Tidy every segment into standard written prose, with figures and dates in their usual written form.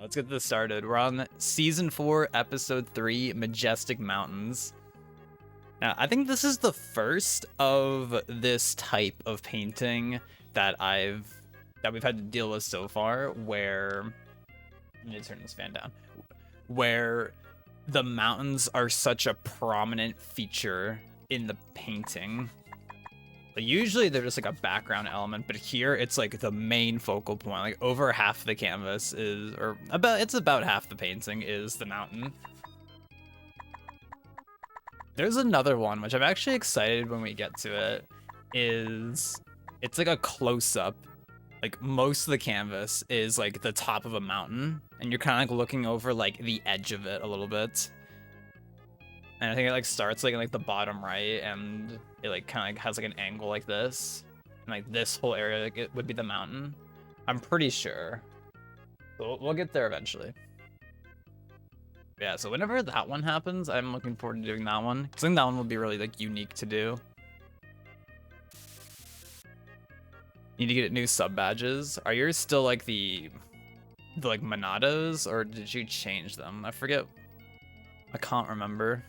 Let's get this started. We're on season 4, episode 3, Majestic Mountains. Now, I think this is the first of this type of painting that we've had to deal with so far, where I need to turn this fan down. Where the mountains are such a prominent feature in the painting. Usually they're just like a background element, but here it's like the main focal point. Like over half the canvas is, or it's about half the painting is the mountain. There's another one, which I'm actually excited when we get to it, it's like a close-up. Like most of the canvas is like the top of a mountain, and you're kind of like looking over like the edge of it a little bit. And I think it like starts like in like the bottom right, and it like kind of like has like an angle like this, and like this whole area like, it would be the mountain. I'm pretty sure. We'll get there eventually. Yeah, so whenever that one happens, I'm looking forward to doing that one. I think that one will be really like unique to do. Need to get new sub badges. Are yours still like the like Monados, or did you change them? I forget. I can't remember.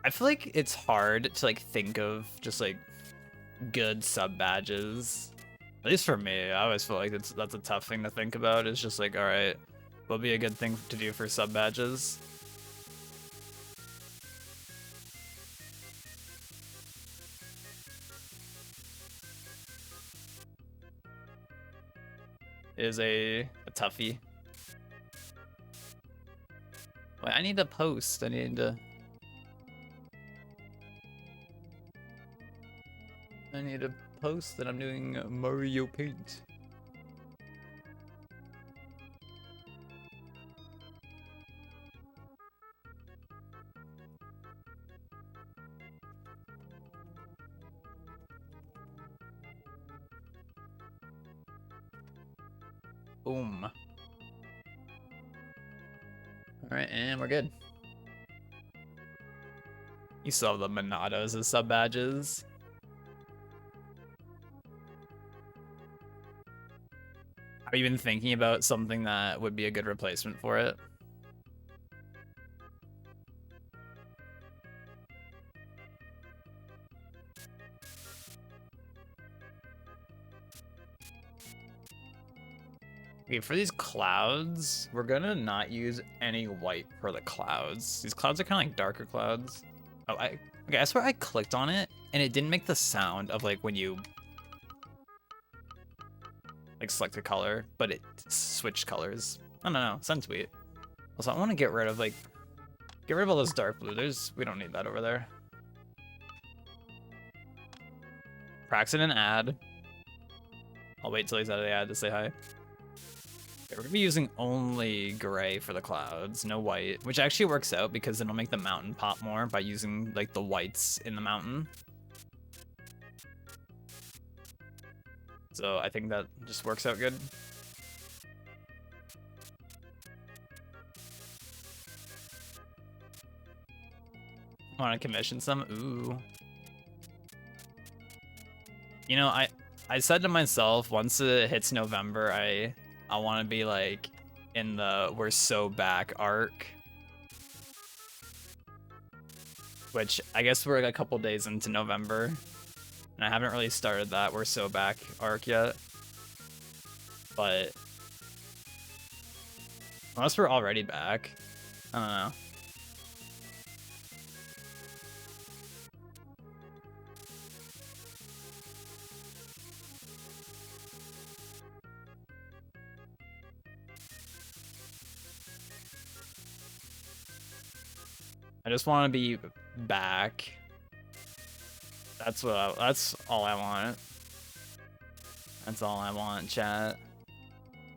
I feel like it's hard to like think of just like good sub badges. At least for me, I always feel like that's a tough thing to think about. It's just like, all right, what'll be a good thing to do for sub badges? Is a toughie. Wait, I need to post. I need to post that I'm doing Mario Paint. Boom. Alright, and we're good. You still have the Monados as sub badges. Are you even thinking about something that would be a good replacement for it? Okay, for these clouds, we're gonna not use any white for the clouds. These clouds are kind of like darker clouds. Oh, okay, I swear I clicked on it, and it didn't make the sound of like when you like select a color, but it switched colors. I don't know, sounds sweet. Also, I want to get rid of all this dark blue. We don't need that over there. Praxton and add. I'll wait till he's out of the ad to say hi. Okay, we're gonna be using only gray for the clouds, no white, which actually works out because then it'll make the mountain pop more by using like the whites in the mountain. So I think that just works out good. Want to commission some? Ooh. You know, I said to myself, once it hits November, I want to be like in the "We're So Back" arc. Which I guess we're like a couple days into November. And I haven't really started that "We're So Back" arc yet. But unless we're already back, I don't know. I just want to be back. That's all I want. That's all I want, chat.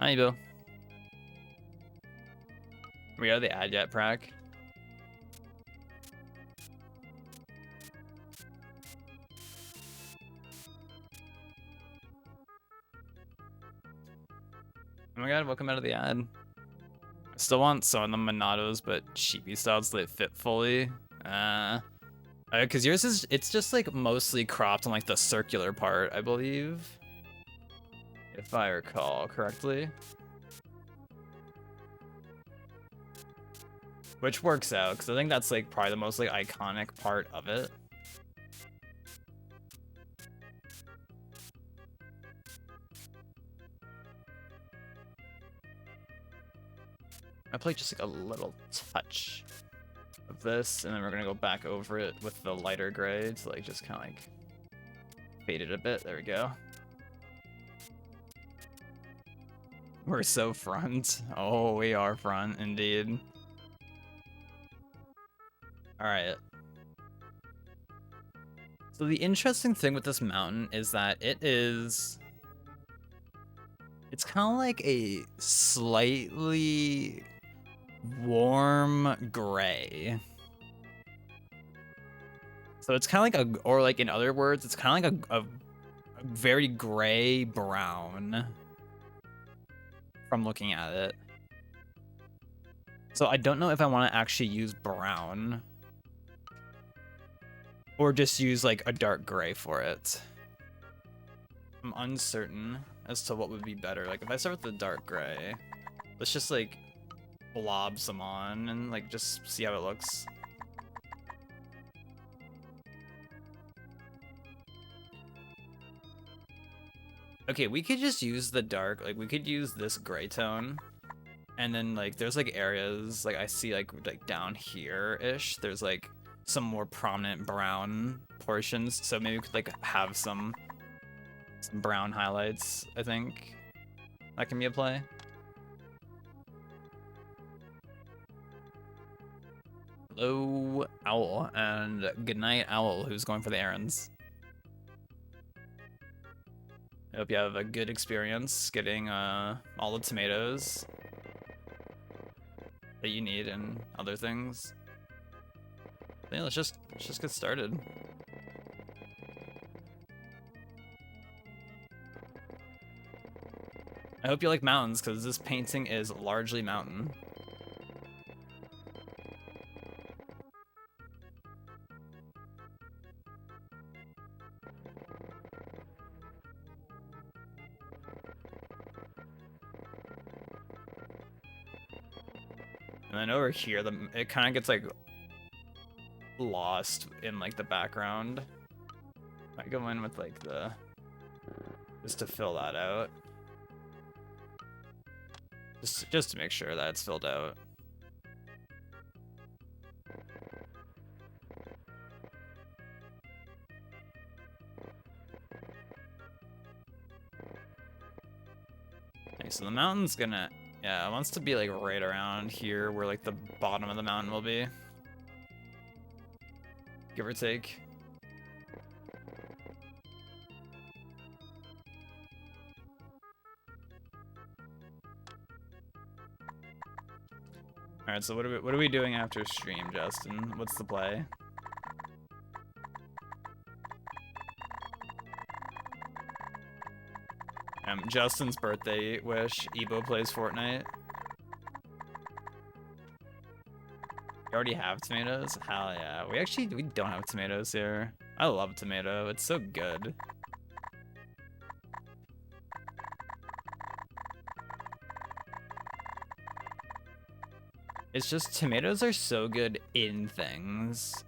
Hi, Bill. Are we out of the ad yet, Prac? Oh my god, welcome out of the ad. I still want some of the Monados, but cheapy styles that fit fully. Because yours is, it's just like mostly cropped on like the circular part, I believe. If I recall correctly. Which works out, because I think that's like probably the most like iconic part of it. I play just like a little touch of this, and then we're gonna go back over it with the lighter gray to like just kind of like fade it a bit. There we go. We're so front. Oh, we are front indeed. All right. So the interesting thing with this mountain is that it's kind of like a slightly warm gray. So it's kind of like or like in other words, it's kind of like a very gray brown from looking at it. So I don't know if I want to actually use brown or just use like a dark gray for it. I'm uncertain as to what would be better. Like if I start with the dark gray, let's just like blob some on and like just see how it looks. Okay, we could just use the dark, like we could use this gray tone. And then like there's like areas like I see like down here-ish, there's like some more prominent brown portions. So maybe we could like have some brown highlights, I think. That can be a play. Hello, Owl, and good night, Owl, who's going for the errands. I hope you have a good experience getting all the tomatoes that you need and other things. Yeah, let's just get started. I hope you like mountains, because this painting is largely mountain. And then over here, it kind of gets like lost in like the background. I go in with like just to fill that out. Just to make sure that it's filled out. Okay, so the mountain's gonna, yeah, it wants to be like right around here where like the bottom of the mountain will be. Give or take. All right, so what are we doing after stream, Justin? What's the play? Justin's birthday wish. Ebo plays Fortnite. You already have tomatoes? Hell yeah. We don't have tomatoes here. I love tomato. It's so good. It's just tomatoes are so good in things.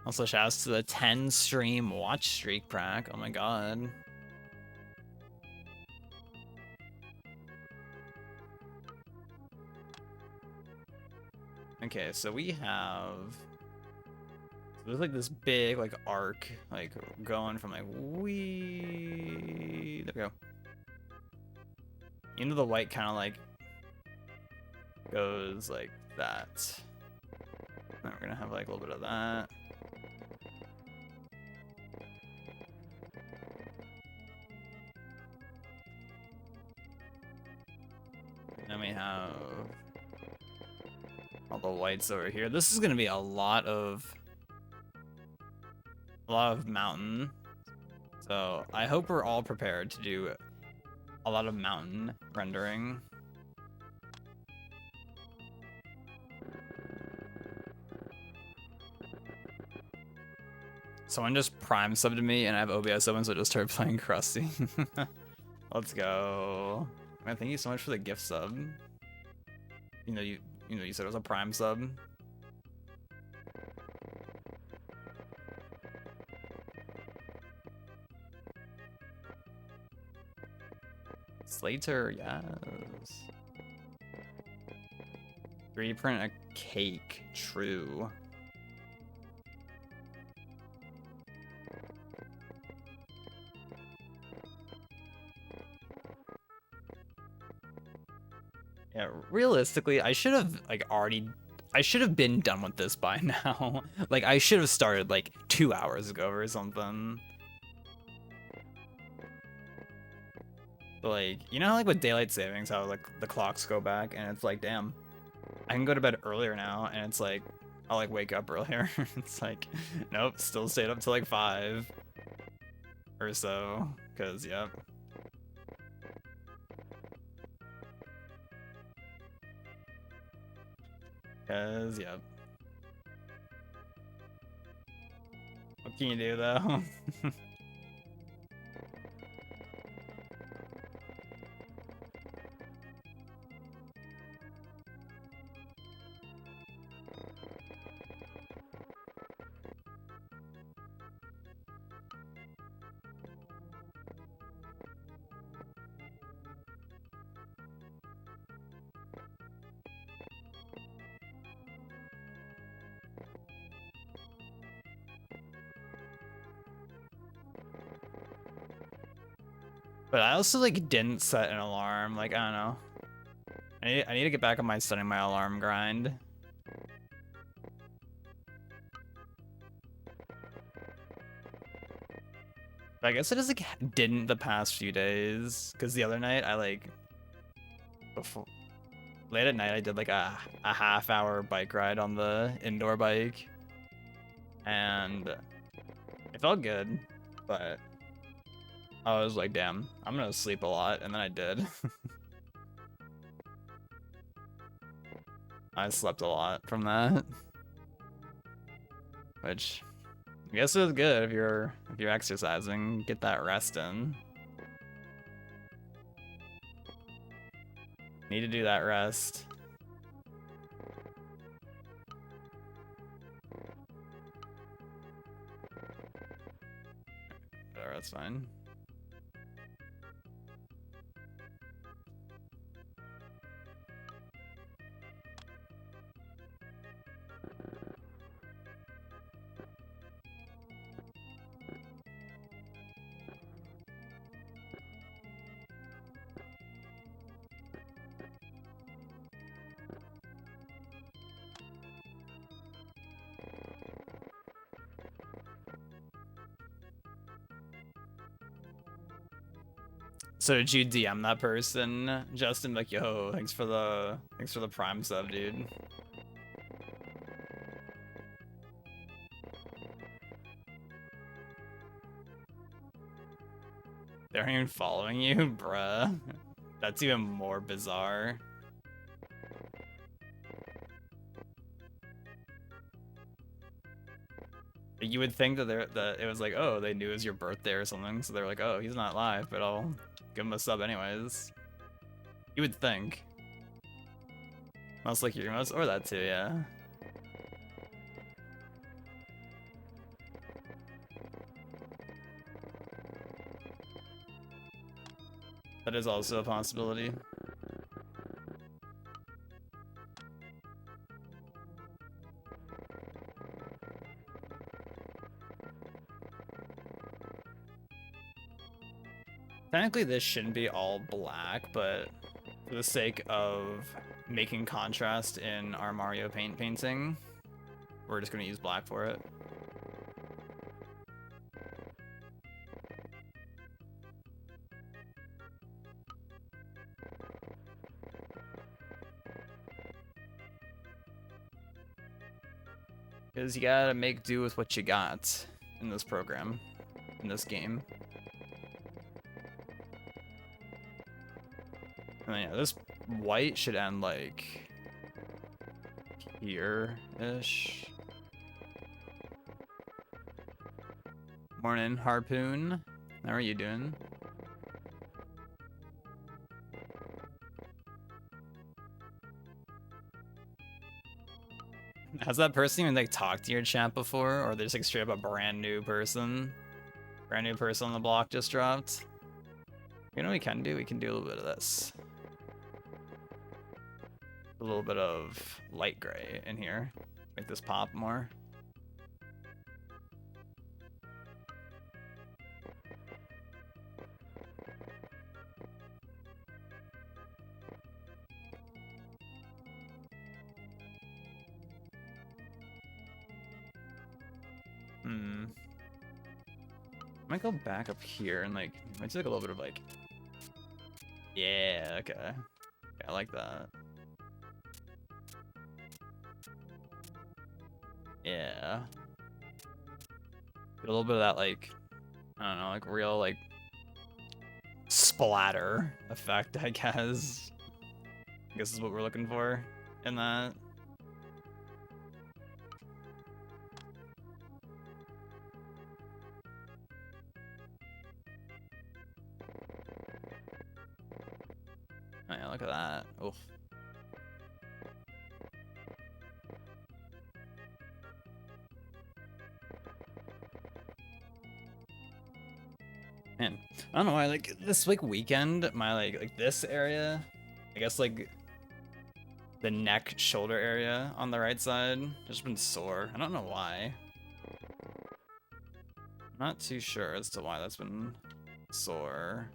Also, shouts to the 10 stream watch streak prac. Oh my god. Okay, so we have, there's like this big like arc, like going from like wee. There we go. Into the white kind of like goes like that. Then we're gonna have like a little bit of that. Then we have all the whites over here. This is gonna be a lot of mountain. So I hope we're all prepared to do a lot of mountain rendering. Someone just prime subbed to me and I have OBS open, so I just started playing Krusty. Let's go. Man, thank you so much for the gift sub. You said it was a prime sub. Slater, yes. 3D print a cake, true. Yeah, realistically, I should have been done with this by now. Like, I should have started like 2 hours ago or something. But like, you know, like with daylight savings, how like the clocks go back, and it's like, damn, I can go to bed earlier now, and it's like, I'll like wake up earlier. It's like, nope, still stayed up till like 5 or so, cause yep. Cause yep. What can you do though? But I also like didn't set an alarm. Like, I don't know. I need to get back on my setting my alarm grind. But I guess I just like didn't the past few days, because the other night I like late at night I did like a half-hour bike ride on the indoor bike, and it felt good, but I was like, damn, I'm gonna sleep a lot, and then I did. I slept a lot from that, which I guess it was good if you're exercising. Get that rest in. Need to do that rest. Whatever, that's fine. So did you DM that person, Justin? Like, yo, thanks for the prime sub, dude. They aren't even following you, bruh. That's even more bizarre. You would think that it was like, oh, they knew it was your birthday or something, so they're like, oh, he's not live, but I'll give him a sub anyways. You would think. Most like your emotes, or that too, yeah. That is also a possibility. Technically this shouldn't be all black, but for the sake of making contrast in our Mario Paint painting, we're just gonna use black for it. Because you gotta make do with what you got in this program, in this game. And then, yeah, this white should end like here-ish. Morning, Harpoon. How are you doing? Has that person even like talked to your chat before, or they're just like straight up a brand new person? Brand new person on the block just dropped. You know what we can do? We can do a little bit of this. A little bit of light gray in here. Make this pop more. I might go back up here and like, might take a little bit of like, yeah, okay. Yeah, I like that. Yeah. Get a little bit of that like, I don't know, like real like splatter effect, I guess. I guess is what we're looking for in that. Oh yeah, look at that. Oof. Man, I don't know why, like, this, like, weekend, my, like, this area, I guess, like, the neck, shoulder area on the right side, just been sore. I don't know why. I'm not too sure as to why that's been sore.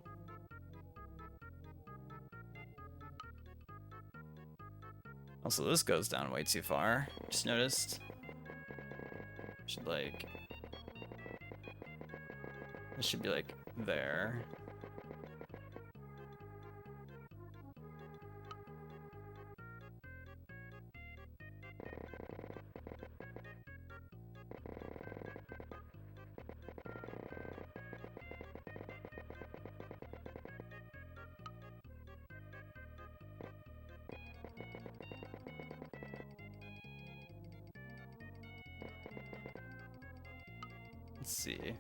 Also, this goes down way too far. Just noticed. Should, like... This should be, like, there. Let's see.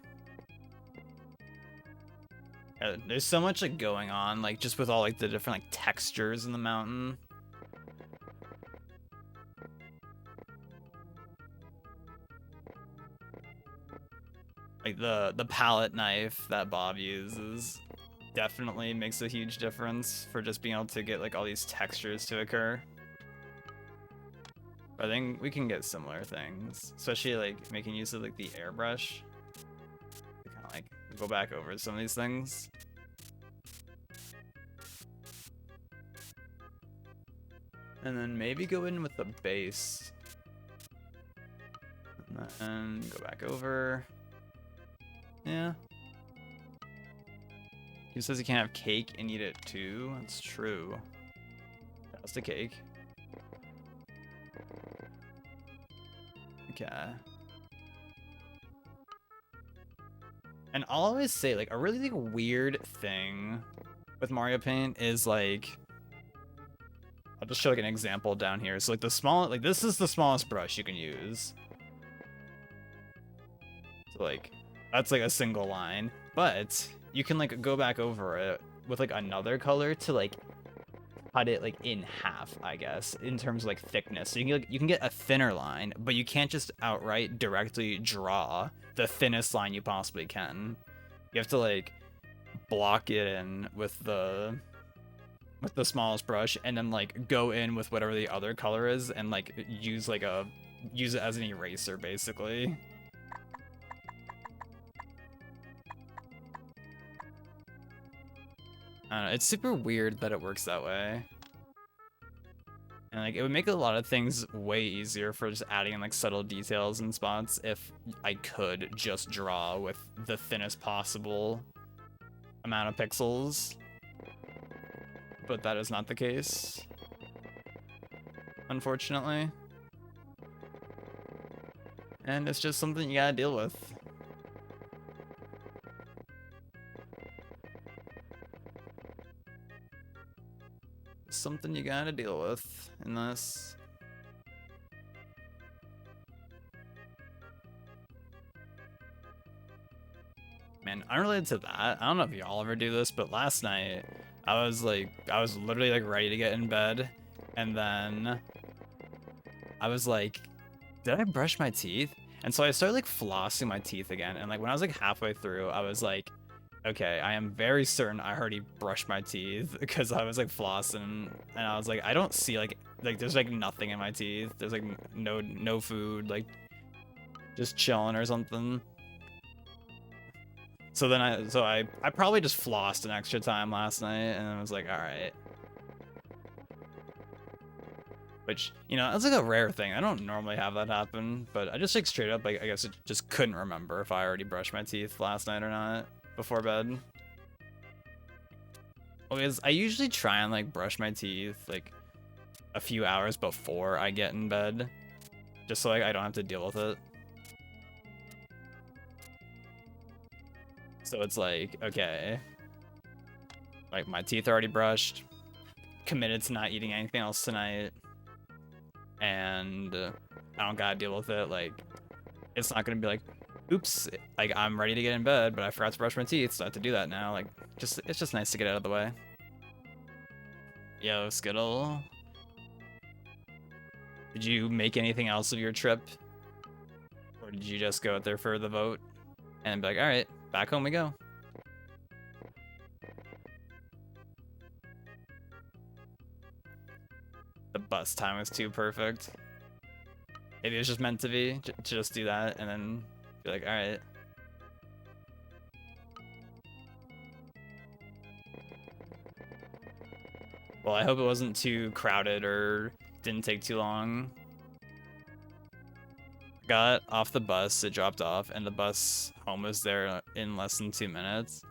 Yeah, there's so much like going on, like just with all like the different like textures in the mountain. Like the palette knife that Bob uses definitely makes a huge difference for just being able to get like all these textures to occur. But I think we can get similar things, especially like making use of like the airbrush. Kind of like go back over some of these things. And then maybe go in with the base. And then go back over. Yeah. He says you can't have cake and eat it too. That's true. That's the cake. Okay. And I'll always say, like, a really like, weird thing with Mario Paint is like, I'll just show like an example down here. So like the small, like this is the smallest brush you can use. So like, that's like a single line, but you can like go back over it with like another color to like cut it like in half, I guess, in terms of like thickness. So you can get a thinner line, but you can't just outright directly draw the thinnest line you possibly can. You have to like block it in with the smallest brush and then like go in with whatever the other color is and like use it as an eraser basically. I don't know, it's super weird that it works that way. And like it would make a lot of things way easier for just adding in like subtle details and spots if I could just draw with the thinnest possible amount of pixels. But that is not the case, unfortunately. And it's just something you gotta deal with. Something you gotta deal with in this. Man, unrelated to that, I don't know if y'all ever do this, but last night I was literally like ready to get in bed, and then I was like, did I brush my teeth? And so I started like flossing my teeth again, and like when I was like halfway through, I was like, okay, I am very certain I already brushed my teeth because I was like flossing, and I was like, I don't see like there's like nothing in my teeth. There's like no food, like just chilling or something. So then I probably just flossed an extra time last night, and I was like, all right. Which, you know, that's like a rare thing. I don't normally have that happen, but I just like straight up, like, I guess it just couldn't remember if I already brushed my teeth last night or not before bed. Because I usually try and like brush my teeth like a few hours before I get in bed, just so like I don't have to deal with it. So it's like, okay, like my teeth are already brushed, committed to not eating anything else tonight, and I don't gotta deal with it. Like, it's not gonna be like, oops, like I'm ready to get in bed, but I forgot to brush my teeth, so I have to do that now. Like, it's just nice to get out of the way. Yo, Skittle. Did you make anything else of your trip? Or did you just go out there for the vote and be like, all right, back home we go? The bus time was too perfect. Maybe it was just meant to be, to just do that and then be like, all right. Well, I hope it wasn't too crowded or didn't take too long. Got off the bus, it dropped off, and the bus home was there in less than 2 minutes.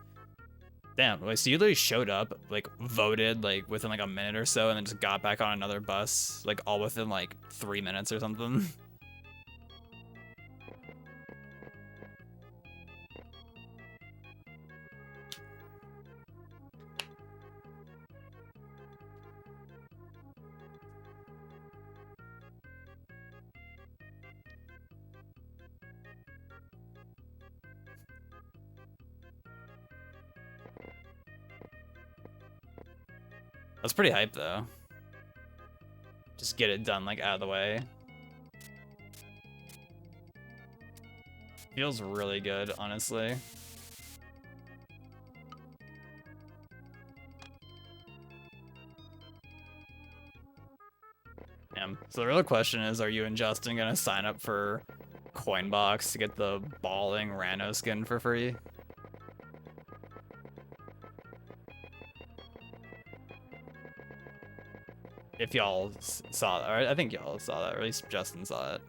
Damn, like, so you literally showed up, like, voted, like, within, like, a minute or so, and then just got back on another bus, like, all within, like, 3 minutes or something. That's pretty hype, though. Just get it done, like, out of the way. Feels really good, honestly. Yeah. So the real question is, are you and Justin gonna sign up for Coinbox to get the balling Rano skin for free? If y'all saw that, or I think y'all saw that, or at least Justin saw it.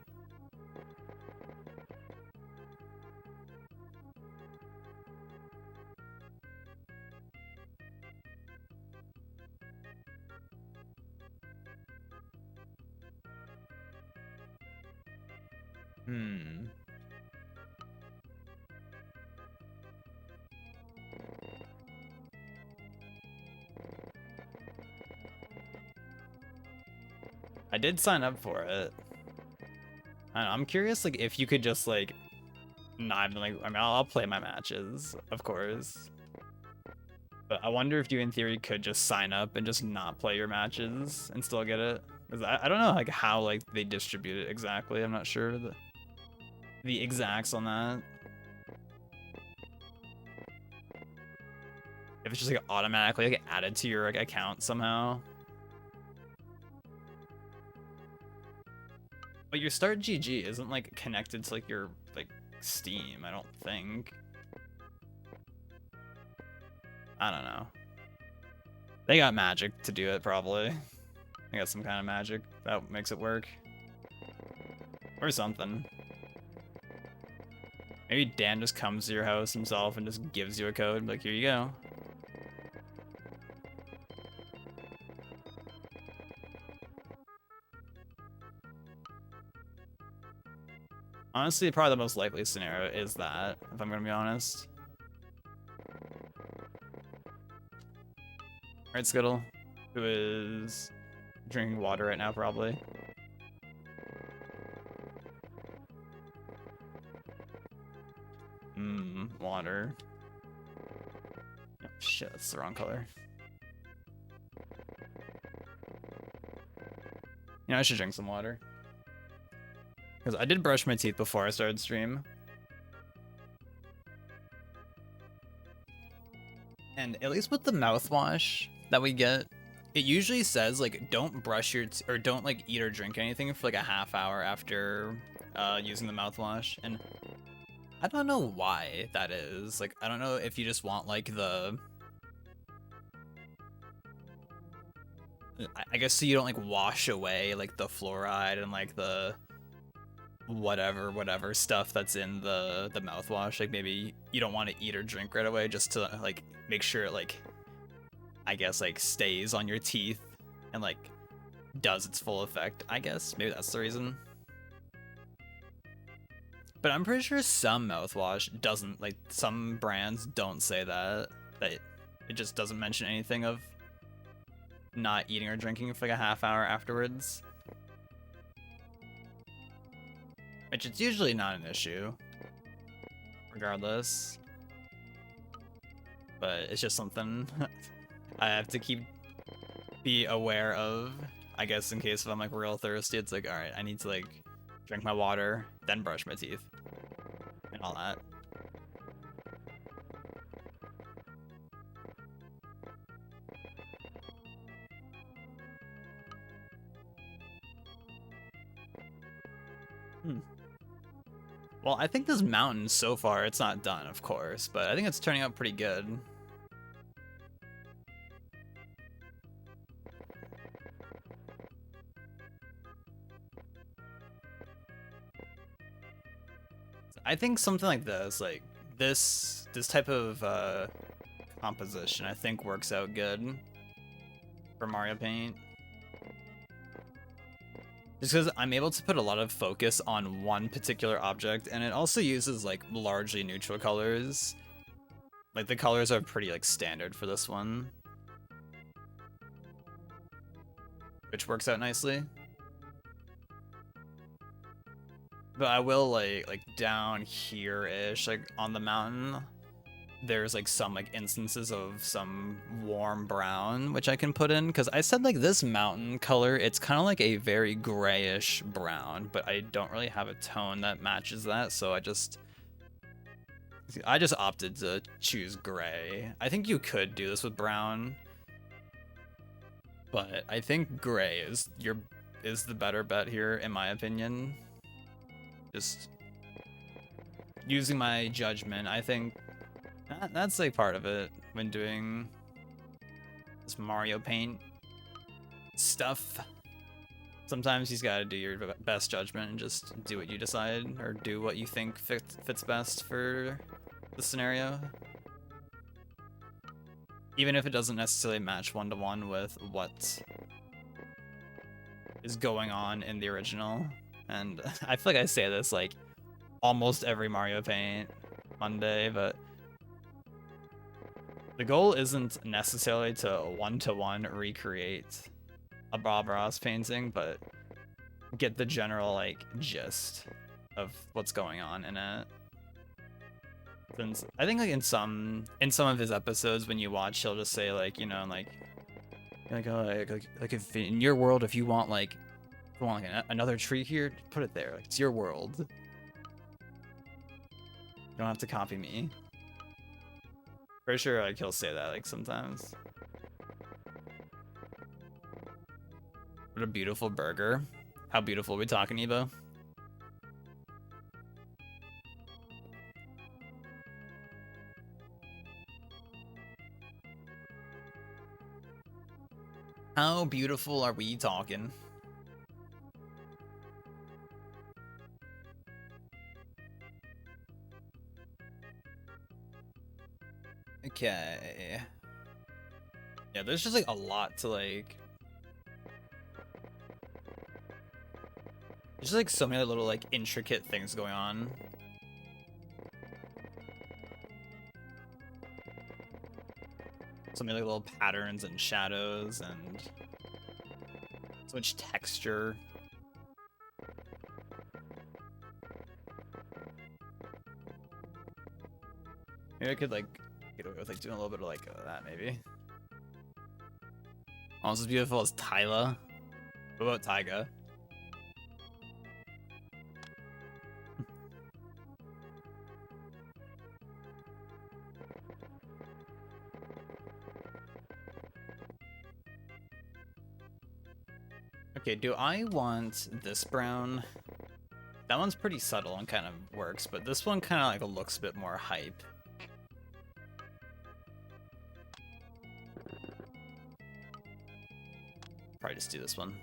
Hmm. I did sign up for it. I don't know, I'm curious, like, if you could just, like, not even, like, I mean, I'll play my matches, of course. But I wonder if you, in theory, could just sign up and just not play your matches and still get it. Because I don't know, like, how, like, they distribute it exactly. I'm not sure the exacts on that. If it's just, like, automatically, like, added to your, like, account somehow. But your Start GG isn't, like, connected to, like, your, like, Steam, I don't think. I don't know. They got magic to do it, probably. They got some kind of magic that makes it work. Or something. Maybe Dan just comes to your house himself and just gives you a code, like, here you go. Honestly, probably the most likely scenario is that, if I'm gonna be honest. Right, Skittle? Who is drinking water right now, probably. Water. Oh, shit, that's the wrong color. You know, I should drink some water. Because I did brush my teeth before I started stream. And at least with the mouthwash that we get, it usually says, like, don't brush your or don't, like, eat or drink anything for, like, a half hour after using the mouthwash. And I don't know why that is. Like, I don't know if you just want, like, the... I guess so you don't, like, wash away, like, the fluoride and, like, the... whatever stuff that's in the mouthwash. Like, maybe you don't want to eat or drink right away just to, like, make sure it, like, I guess, like, stays on your teeth and, like, does its full effect. I guess maybe that's the reason. But I'm pretty sure some mouthwash doesn't, like, some brands don't say that it just doesn't mention anything of not eating or drinking for like a half hour afterwards. Which it's usually not an issue, regardless. But it's just something I have to be aware of, I guess, in case if I'm, like, real thirsty. It's like, alright, I need to, like, drink my water, then brush my teeth, and all that. Well, I think this mountain, so far, it's not done, of course, but I think it's turning out pretty good. I think something like this, like, this type of composition, I think works out good for Mario Paint. Just because I'm able to put a lot of focus on one particular object, and it also uses, like, largely neutral colors. Like, the colors are pretty, like, standard for this one, which works out nicely. But I will, like down here-ish, like, on the mountain, there's, like, some, like, instances of some warm brown, which I can put in, because I said, like, this mountain color, it's kind of like a very grayish brown, but I don't really have a tone that matches that, so I just opted to choose gray. I think you could do this with brown, but I think gray is the better bet here, in my opinion. Just using my judgment, I think that's, like, part of it when doing this Mario Paint stuff. Sometimes you gotta do your best judgment and just do what you decide, or do what you think fits best for the scenario. Even if it doesn't necessarily match one-to-one with what is going on in the original. And I feel like I say this, like, almost every Mario Paint Monday, but the goal isn't necessarily to one-to-one recreate a Bob Ross painting, but get the general, like, gist of what's going on in it. Since I think, like, in some of his episodes, when you watch, he'll just say, like, you know, like if in your world, if you want, like, another tree here, put it there. Like, it's your world. You don't have to copy me. For sure, like, he'll say that, like, sometimes. What a beautiful burger. How beautiful are we talking, Ebo? How beautiful are we talking? Okay. Yeah, there's just, like, a lot to, like... There's just like so many little like intricate things going on. So many like, little patterns and shadows and so much texture. Maybe I could like get away with like doing a little bit of like that maybe. Almost as beautiful as Tyla. What about Taiga? Okay, do I want this brown? That one's pretty subtle and kind of works, but this one kind of like looks a bit more hype. Probably just do this one.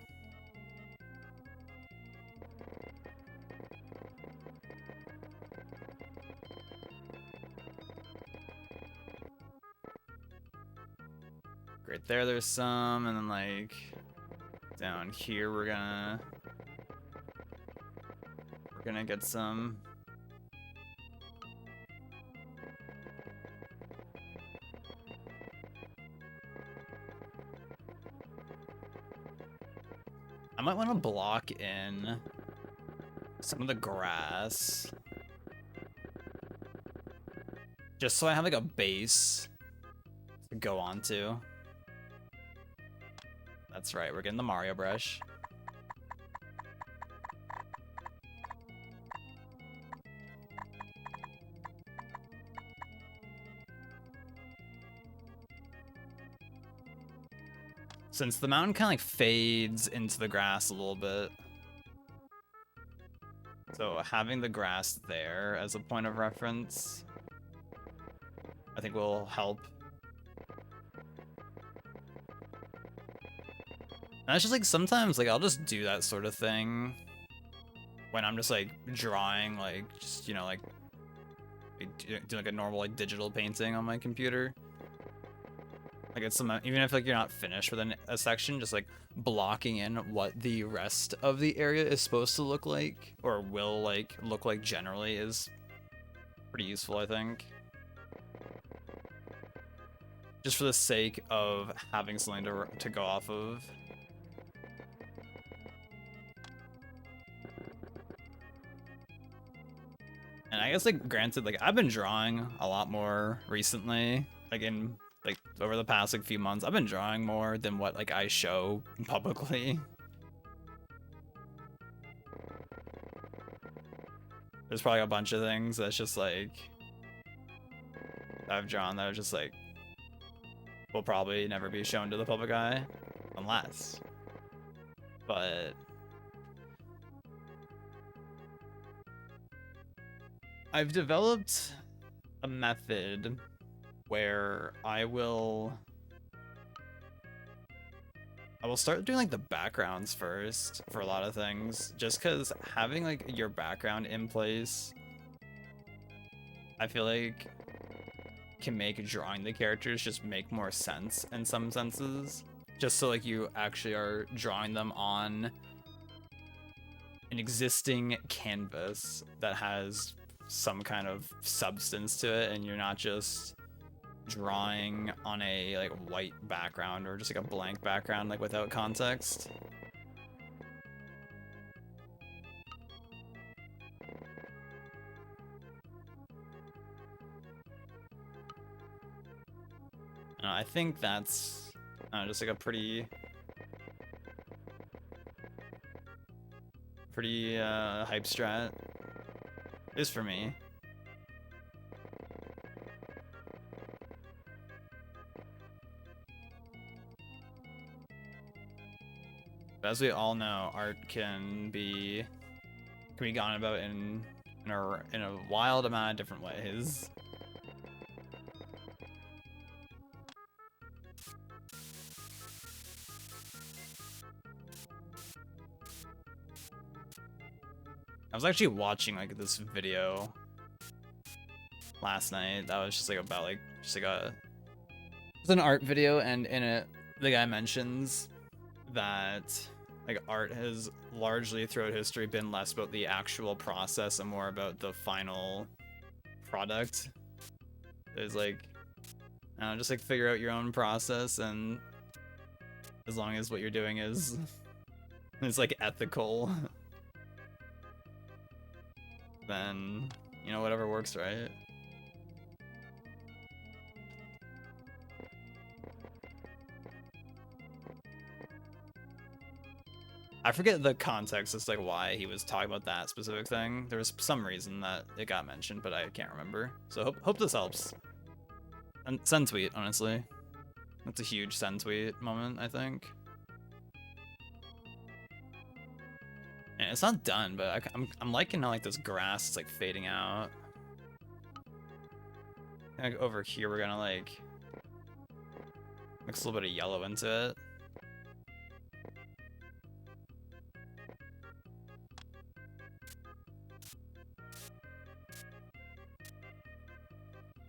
Right there, there's some, and then like down here we're gonna get some. I might want to block in some of the grass just so I have like a base to go onto. That's right, we're getting the Mario brush. Since the mountain kind of like fades into the grass a little bit. So having the grass there as a point of reference, I think will help. And it's just like sometimes like I'll just do that sort of thing when I'm just like drawing like just, you know, like do like a normal like digital painting on my computer. Like it's some, even if like you're not finished with a section, just like blocking in what the rest of the area is supposed to look like or will like look like generally is pretty useful, I think. Just for the sake of having something to go off of. And I guess like granted, like I've been drawing a lot more recently, like in like over the past like few months. I've been drawing more than what like I show publicly. There's probably a bunch of things that's just like I've drawn that are just like will probably never be shown to the public eye unless. But I've developed a method where I will start doing like the backgrounds first for a lot of things, just because having like your background in place, I feel like can make drawing the characters just make more sense in some senses, just so like you actually are drawing them on an existing canvas that has some kind of substance to it, and you're not just drawing on a like white background or just like a blank background like without context. I think that's just like a pretty hype strat. Is for me. But as we all know, art can be gone about in a wild amount of different ways. I was actually watching like this video last night that was just like about like it's an art video, and in it the guy mentions that like art has largely throughout history been less about the actual process and more about the final product. It's like, I don't know, just like figure out your own process, and as long as what you're doing is like ethical, then you know whatever works, right? I forget the context as like why he was talking about that specific thing. There was some reason that it got mentioned, but I can't remember. So hope this helps. And send tweet, honestly. That's a huge send tweet moment, I think. And it's not done, but I'm liking how like this grass is like fading out. Like over here, we're gonna like mix a little bit of yellow into it.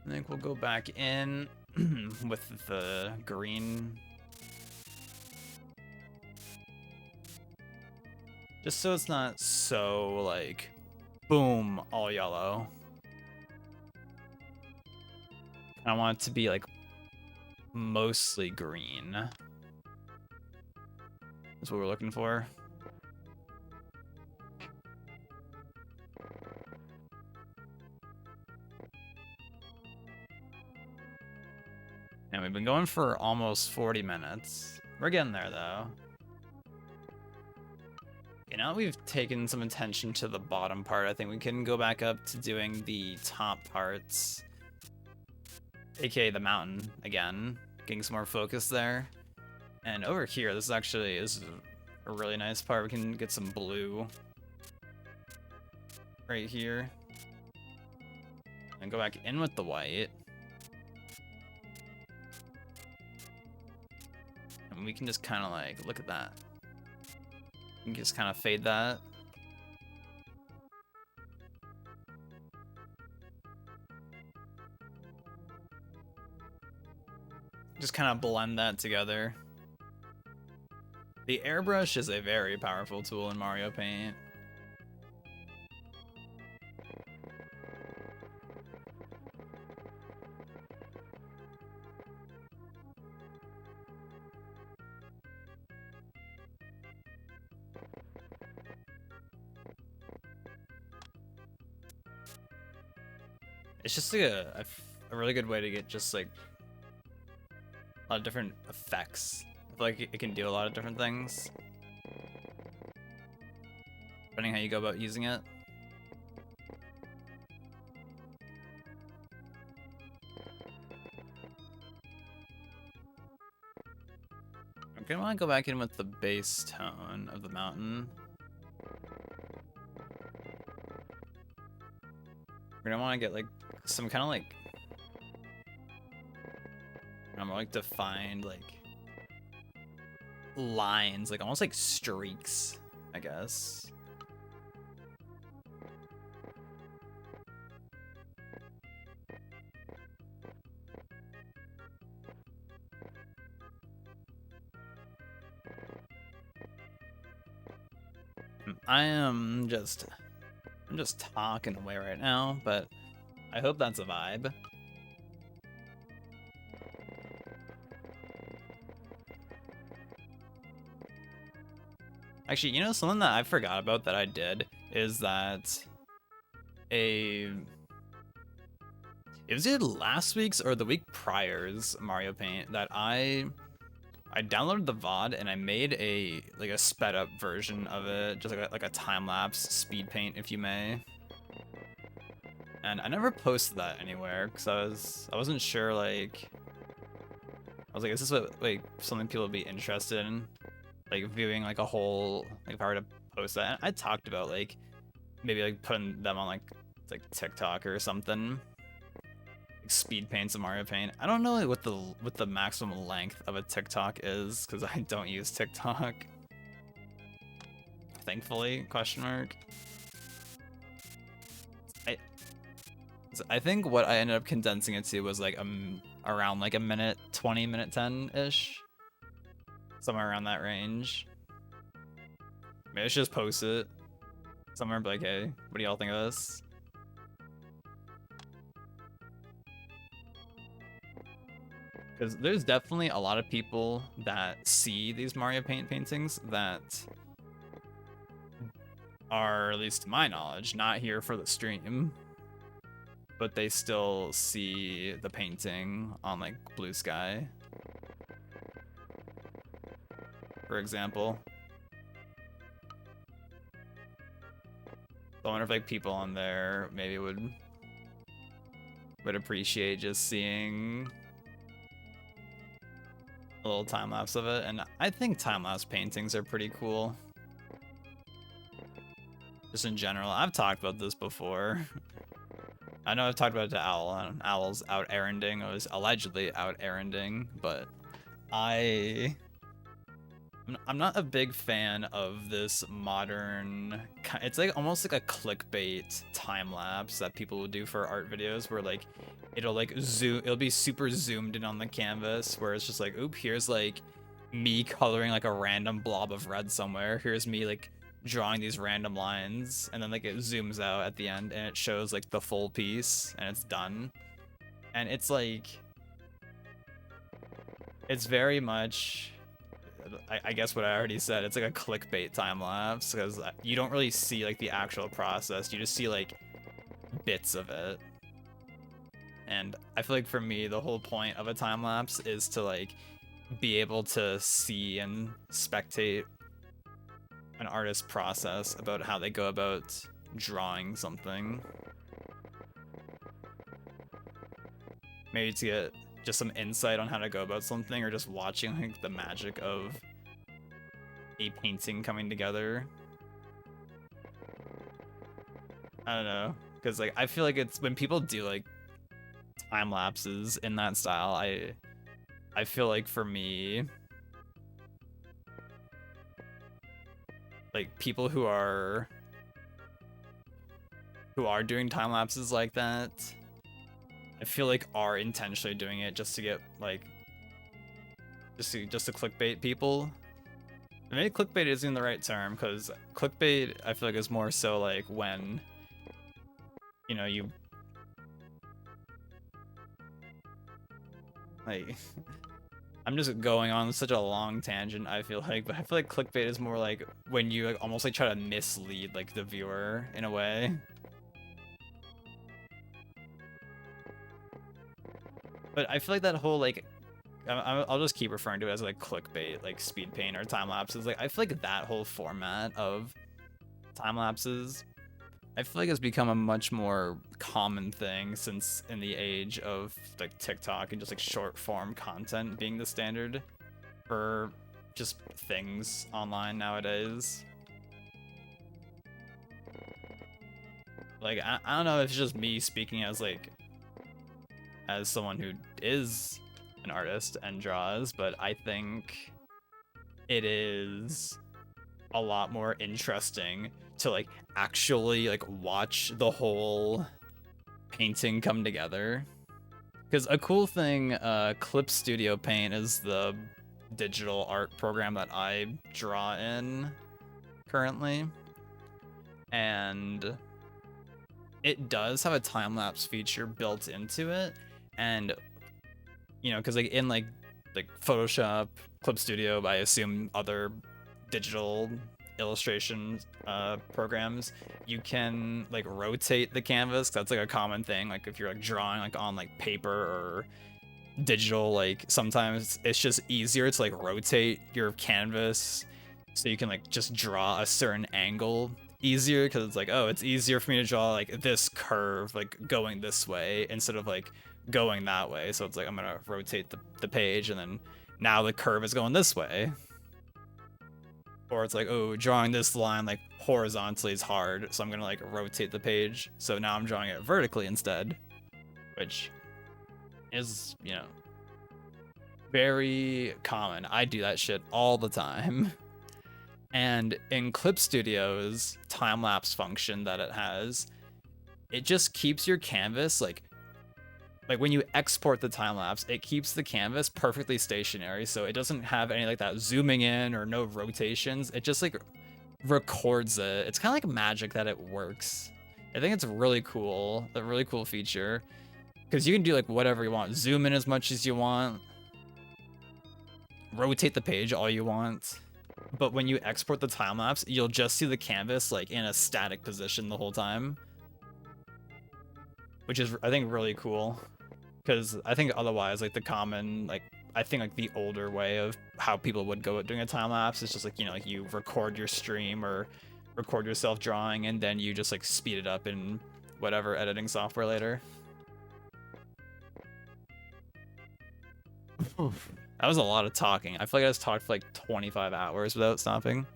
I think we'll go back in with the green. Just so it's not so like, boom, all yellow. I want it to be like mostly green. That's what we're looking for. And we've been going for almost 40 minutes. We're getting there though. Okay, now that we've taken some attention to the bottom part, I think we can go back up to doing the top parts. AKA the mountain again. Getting some more focus there. And over here, this is a really nice part. We can get some blue right here. And go back in with the white. And we can just kind of like, look at that. You can just kind of fade that. Just kind of blend that together. The airbrush is a very powerful tool in Mario Paint. It's just like a really good way to get just like a lot of different effects. I feel like it can do a lot of different things, depending how you go about using it. I'm gonna want to go back in with the base tone of the mountain. We're gonna want to get like some kind of like more like defined like lines, like almost like streaks, I guess. I'm just talking away right now, but I hope that's a vibe. Actually, you know, something that I forgot about that I did is that it was either last week's or the week prior's Mario Paint that I downloaded the VOD and I made a like a sped up version of it, just like a time lapse speed paint, if you may. And I never posted that anywhere because I wasn't sure, like I was like, is this what like something people would be interested in? Like viewing like a whole, like if I were to post that. And I talked about like maybe like putting them on like TikTok or something. Like speed paints of Mario Paint. I don't know like, what the maximum length of a TikTok is because I don't use TikTok. Thankfully, question mark. I think what I ended up condensing it to was like around like a minute 20, minute 10 ish. Somewhere around that range. Maybe I should just post it somewhere and be like, hey, what do y'all think of this? Because there's definitely a lot of people that see these Mario Paint paintings that are, at least to my knowledge, not here for the stream, but they still see the painting on like Blue Sky, for example. So I wonder if like people on there maybe would appreciate just seeing a little time lapse of it. And I think time lapse paintings are pretty cool. Just in general, I've talked about this before. I know I've talked about it to Owl, and Owl's out erranding. I was allegedly out erranding, but I'm not a big fan of this modern. It's like almost like a clickbait time lapse that people will do for art videos, where like it'll like zoom, it'll be super zoomed in on the canvas, where it's just like, oop, here's like me coloring like a random blob of red somewhere. Here's me like drawing these random lines, and then like it zooms out at the end and it shows like the full piece and it's done. And it's like, it's very much, I guess what I already said, it's like a clickbait time lapse, because you don't really see like the actual process, you just see like bits of it. And I feel like for me, the whole point of a time lapse is to like be able to see and spectate an artist's process about how they go about drawing something. Maybe to get just some insight on how to go about something, or just watching like the magic of a painting coming together. I don't know, because like I feel like it's when people do like time lapses in that style, I feel like for me, like people who are doing time lapses like that, I feel like are intentionally doing it just to get like just to clickbait people. Maybe clickbait isn't the right term, because clickbait I feel like is more so like when, you know, you like I'm just going on such a long tangent, I feel like, but I feel like clickbait is more like when you like almost like try to mislead like the viewer in a way. But I feel like that whole like, I'll just keep referring to it as like clickbait, like speed paint or time lapses. Like I feel like that whole format of time lapses, I feel like it's become a much more common thing since in the age of like TikTok and just like short form content being the standard for just things online nowadays. Like I don't know if it's just me speaking as like as someone who is an artist and draws, but I think it is a lot more interesting to like actually like watch the whole painting come together. Because a cool thing, Clip Studio Paint is the digital art program that I draw in currently, and it does have a time-lapse feature built into it. And you know, because like in like Photoshop, Clip Studio, I assume other digital illustration programs, you can like rotate the canvas. That's like a common thing, like if you're like drawing like on like paper or digital, like sometimes it's just easier to like rotate your canvas so you can like just draw a certain angle easier, because it's like, oh, it's easier for me to draw like this curve like going this way instead of like going that way. So it's like I'm gonna rotate the page, and then now the curve is going this way. Or it's like, oh, drawing this line like horizontally is hard, so I'm gonna like rotate the page, so now I'm drawing it vertically instead, which is, you know, very common. I do that shit all the time. And in Clip Studio's time-lapse function that it has, it just keeps your canvas like when you export the time lapse, it keeps the canvas perfectly stationary, so it doesn't have any like that zooming in or no rotations. It just like records it. It's kind of like magic that it works. I think it's really cool, a really cool feature, because you can do like whatever you want. Zoom in as much as you want, rotate the page all you want. But when you export the time lapse, you'll just see the canvas like in a static position the whole time, which is I think really cool. Because I think otherwise, like the common, like I think like the older way of how people would go at doing a time lapse is just like, you know, like you record your stream or record yourself drawing and then you just like speed it up in whatever editing software later. That was a lot of talking. I feel like I just talked for like 25 hours without stopping.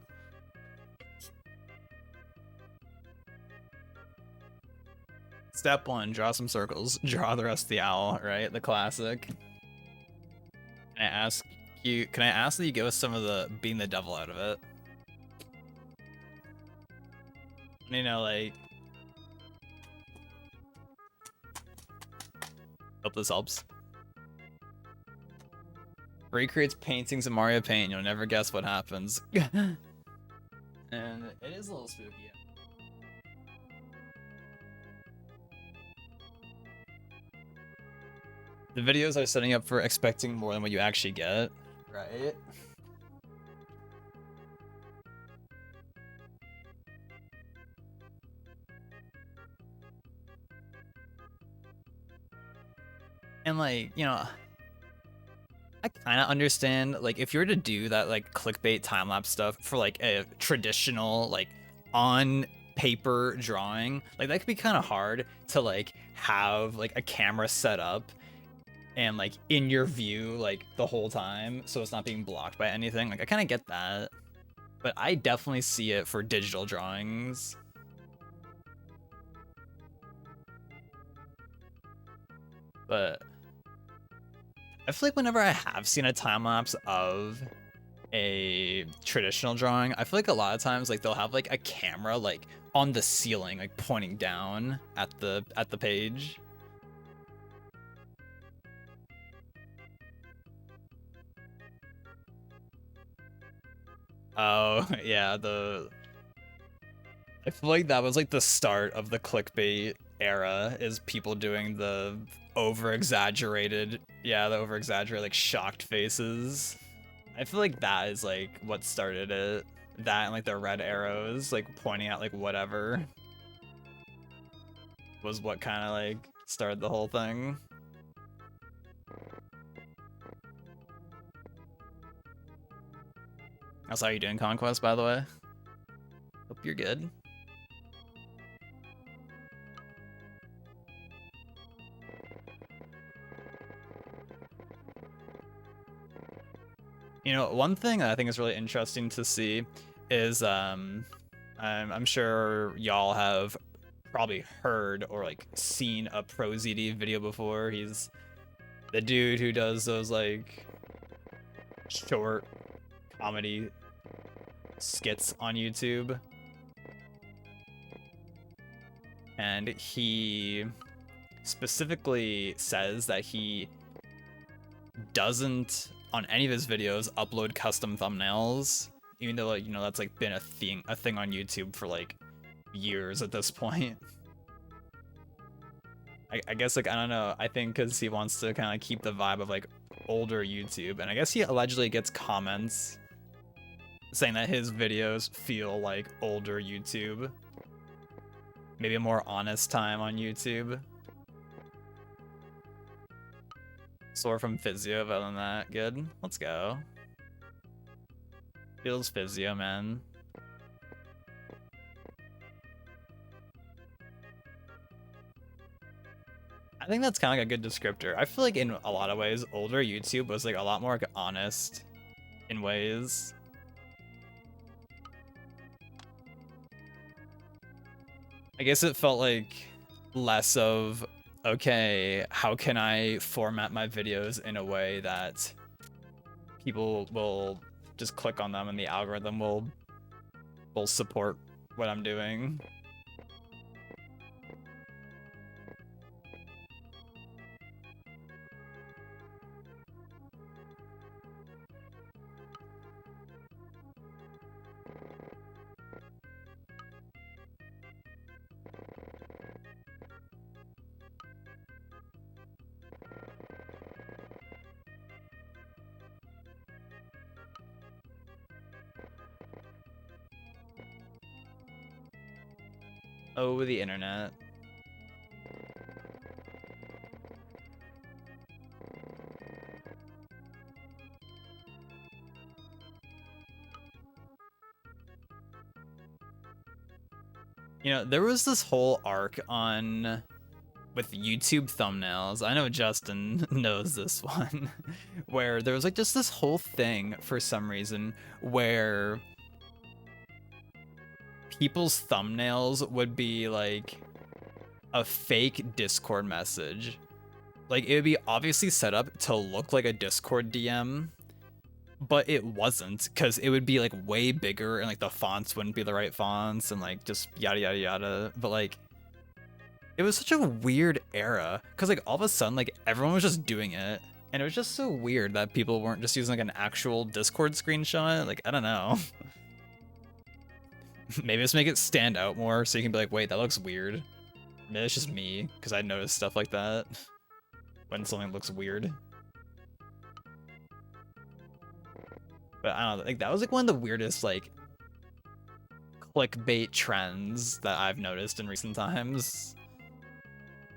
Step 1, draw some circles. Draw the rest of the owl, right? The classic. Can I ask that you give us some of the being the devil out of it? You know, like, hope this helps. Recreates paintings in Mario Paint. You'll never guess what happens. And it is a little spooky. The videos are setting up for expecting more than what you actually get, right? And like, you know, I kind of understand, like, if you were to do that, like, clickbait time-lapse stuff for, like, a traditional, like, on paper drawing, like, that could be kind of hard to, like, have, like, a camera set up and, like, in your view, like, the whole time, so it's not being blocked by anything. Like, I kind of get that. But I definitely see it for digital drawings. But I feel like whenever I have seen a time lapse of a traditional drawing, I feel like a lot of times like they'll have like a camera like on the ceiling, like pointing down at the page. Oh yeah, I feel like that was like the start of the clickbait era, is people doing the over-exaggerated, yeah, the over-exaggerated like shocked faces. I feel like that is like what started it. That and like the red arrows like pointing out like whatever was what kind of like started the whole thing. That's how you doing, Conquest, by the way. Hope you're good. You know, one thing that I think is really interesting to see is I'm sure y'all have probably heard or like seen a ProZD video before. He's the dude who does those like short comedy skits on YouTube. And he specifically says that he doesn't on any of his videos upload custom thumbnails, even though, like, you know, that's like been a thing on YouTube for like years at this point. I guess, like, I don't know, I think because he wants to kind of keep the vibe of like older YouTube, and I guess he allegedly gets comments saying that his videos feel like older YouTube, maybe a more honest time on YouTube. Sore from physio, but other than that, good. Let's go. Feels physio, man. I think that's kind of like a good descriptor. I feel like in a lot of ways, older YouTube was like a lot more like honest in ways. I guess it felt like less of, okay, how can I format my videos in a way that people will just click on them and the algorithm will support what I'm doing. Oh, the internet. You know, there was this whole arc on with YouTube thumbnails. I know Justin knows this one, where there was like just this whole thing for some reason where people's thumbnails would be like a fake Discord message. Like it would be obviously set up to look like a Discord DM, but it wasn't, because it would be like way bigger and like the fonts wouldn't be the right fonts and like just yada yada yada. But like it was such a weird era, because like all of a sudden like everyone was just doing it, and it was just so weird that people weren't just using like an actual Discord screenshot. Like I don't know. Maybe just make it stand out more so you can be like, wait, that looks weird. Maybe it's just me, because I notice stuff like that when something looks weird. But I don't know, like that was like one of the weirdest like clickbait trends that I've noticed in recent times.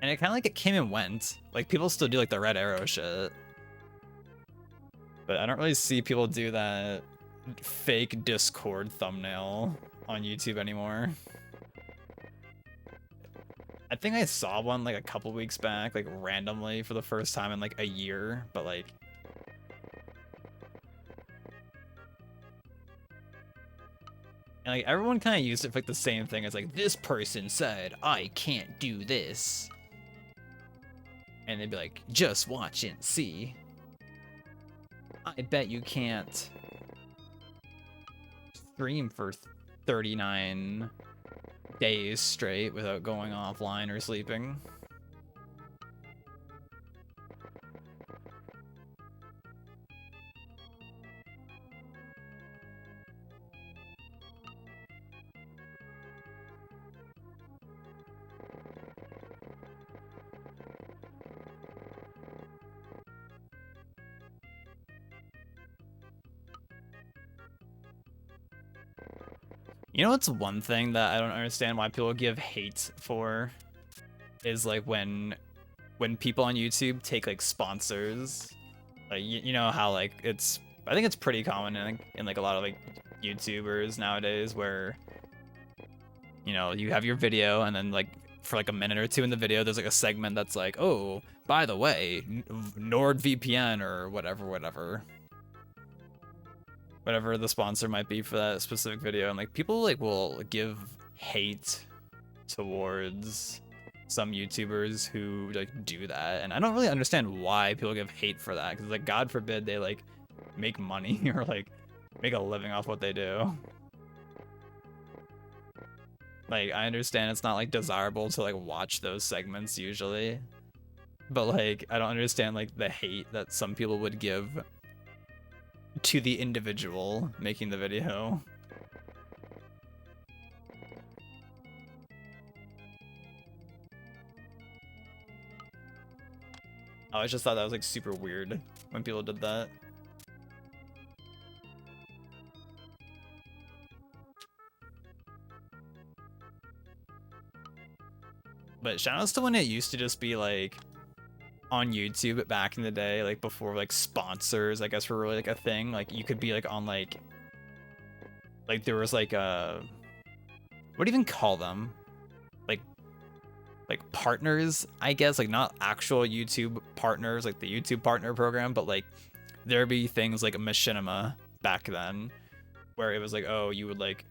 And it kind of like it came and went. Like people still do like the red arrow shit. But I don't really see people do that fake Discord thumbnail on YouTube anymore. I think I saw one like a couple weeks back, like randomly for the first time in like a year, but like and like everyone kind of used it for like the same thing. It's like, this person said I can't do this, and they'd be like, just watch and see. I bet you can't stream for 39 days straight without going offline or sleeping. You know what's one thing that I don't understand why people give hate for is like when people on YouTube take like sponsors. Like you know how like it's, I think it's pretty common in like a lot of like YouTubers nowadays where you know you have your video and then like for like a minute or two in the video there's like a segment that's like, oh, by the way, NordVPN or whatever the sponsor might be for that specific video, and like people like will give hate towards some YouTubers who like do that, and I don't really understand why people give hate for that, because like God forbid they like make money or like make a living off what they do. Like I understand it's not like desirable to like watch those segments usually, but like I don't understand like the hate that some people would give to the individual making the video. I just thought that was like super weird when people did that. But shout outs to when it used to just be like on YouTube back in the day, like before like sponsors, I guess, were really like a thing. Like you could be like on like there was like what do you even call them? Like partners, I guess, like not actual YouTube partners, like the YouTube partner program, but like there'd be things like Machinima back then where it was like, oh, you would like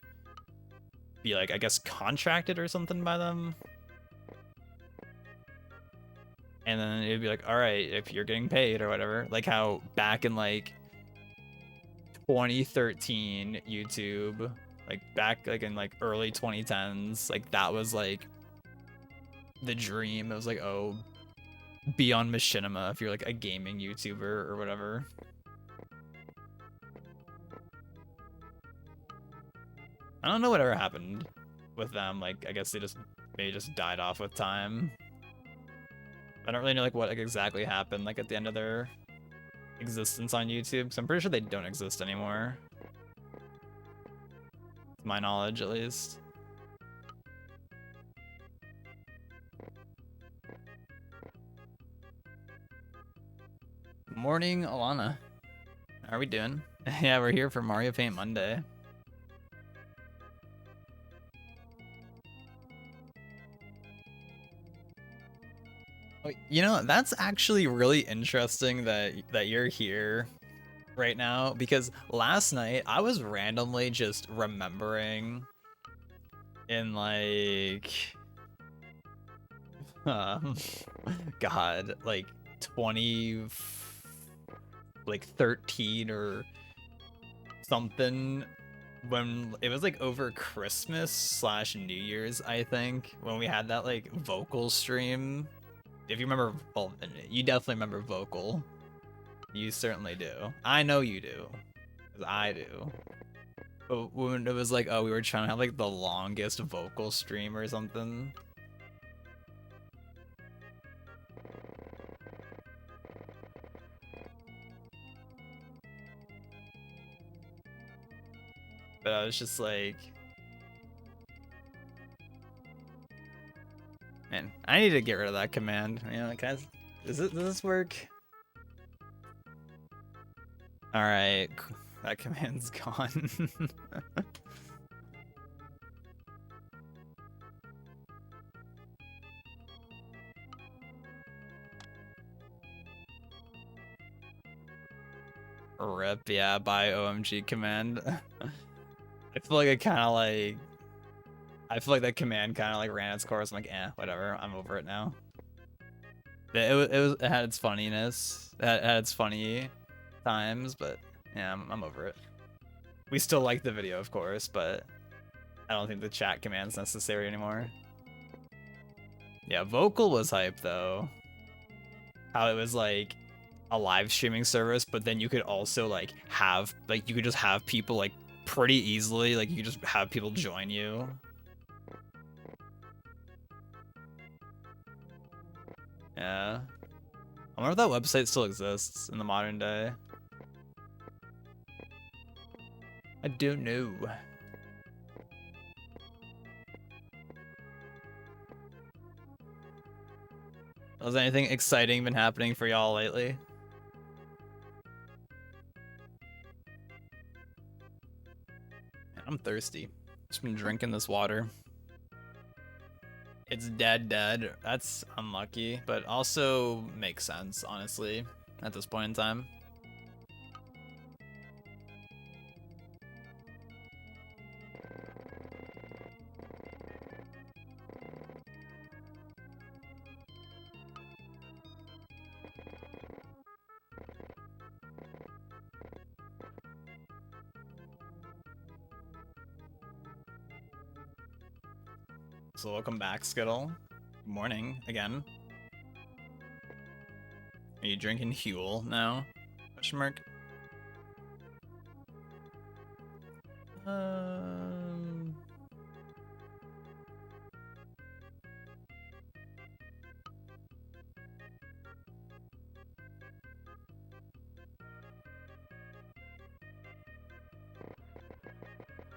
be like, I guess, contracted or something by them. And then it'd be like, all right, if you're getting paid or whatever, like how back in like 2013 YouTube, like back like in like early 2010s, like that was like the dream. It was like, oh, be on Machinima if you're like a gaming YouTuber or whatever. I don't know whatever happened with them. Like I guess they just died off with time. I don't really know like what like exactly happened like at the end of their existence on YouTube, because I'm pretty sure they don't exist anymore. To my knowledge, at least. morning, Alana. How are we doing? Yeah, we're here for Mario Paint Monday. Oh, you know, that's actually really interesting that you're here right now, because last night I was randomly just remembering in like um God, like 20 like 13 or something, when it was like over Christmas slash New Year's, I think, when we had that like vocal stream. If you remember, well, you definitely remember vocal. You certainly do. I know you do, because I do. But when it was like, oh, we were trying to have like the longest vocal stream or something. But I was just like, man, I need to get rid of that command. You know, does this work? All right, that command's gone. Rip, yeah, by OMG command. I feel like I feel like that command kind of like ran its course. I'm like, whatever. I'm over it now. It had its funniness. It had its funny times, but yeah, I'm over it. We still like the video, of course, but I don't think the chat command's necessary anymore. Yeah, vocal was hype though. How it was like a live streaming service, but then you could also like you could just have people like pretty easily, like you could just have people join you. Yeah. I wonder if that website still exists in the modern day. I don't know. Has anything exciting been happening for y'all lately? I'm thirsty. Just been drinking this water. It's dead. That's unlucky, but also makes sense, honestly, at this point in time. So welcome back, Skittle. Good morning again. Are you drinking Huel now? Question mark.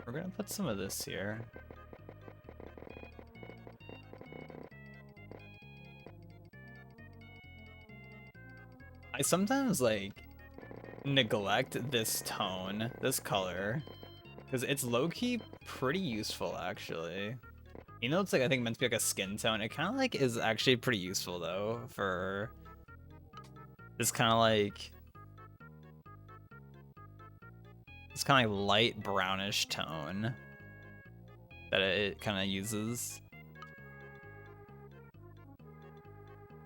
We're gonna put some of this here. I sometimes like neglect this tone, this color, because it's low-key pretty useful actually. You know, it's like I think meant to be like a skin tone. It kind of like is actually pretty useful though for this kind of like light brownish tone that it kind of uses.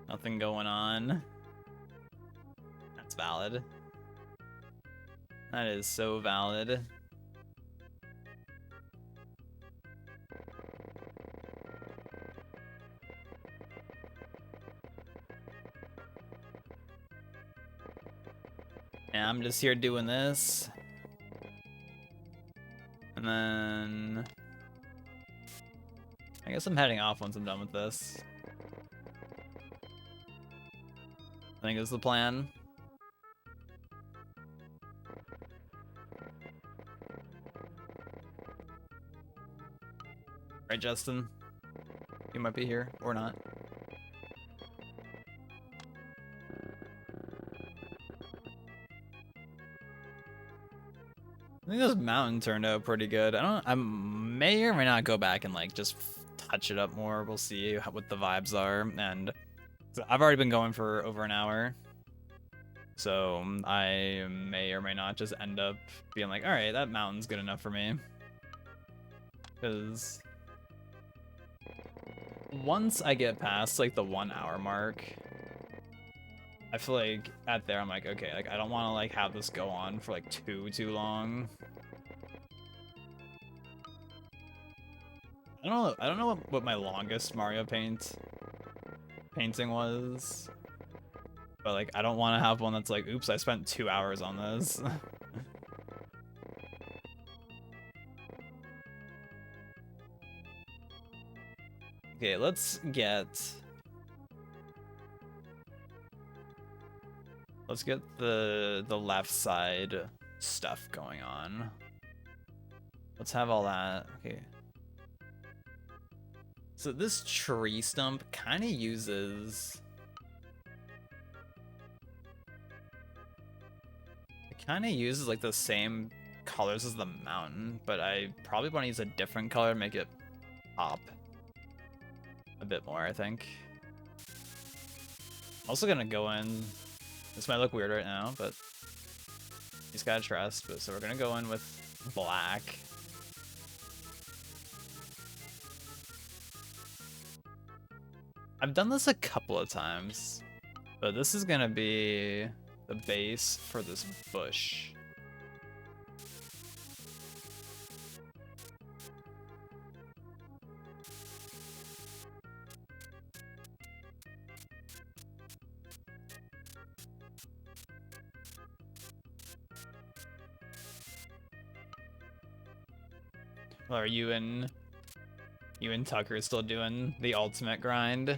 Nothing going on. That's valid. That is so valid. Yeah, I'm just here doing this. And then I guess I'm heading off once I'm done with this. I think is the plan. Right, Justin? You might be here or not. I think this mountain turned out pretty good. I may or may not go back and like just touch it up more. We'll see what the vibes are. And so I've already been going for over an hour. So I may or may not just end up being like, all right, that mountain's good enough for me. Because once I get past like the 1 hour mark, I feel like at there I'm like, okay, like I don't want to like have this go on for like too long. I don't know what my longest Mario painting was. But like I don't want to have one that's like, oops, I spent 2 hours on this. Okay, let's get the left side stuff going on. Let's have all that. Okay. So this tree stump kind of uses like the same colors as the mountain, but I probably want to use a different color to make it pop a bit more, I think. Also gonna go in, this might look weird right now, but you just gotta trust. But so we're gonna go in with black. I've done this a couple of times, but this is gonna be the base for this bush. Well, are you and Tucker still doing the ultimate grind?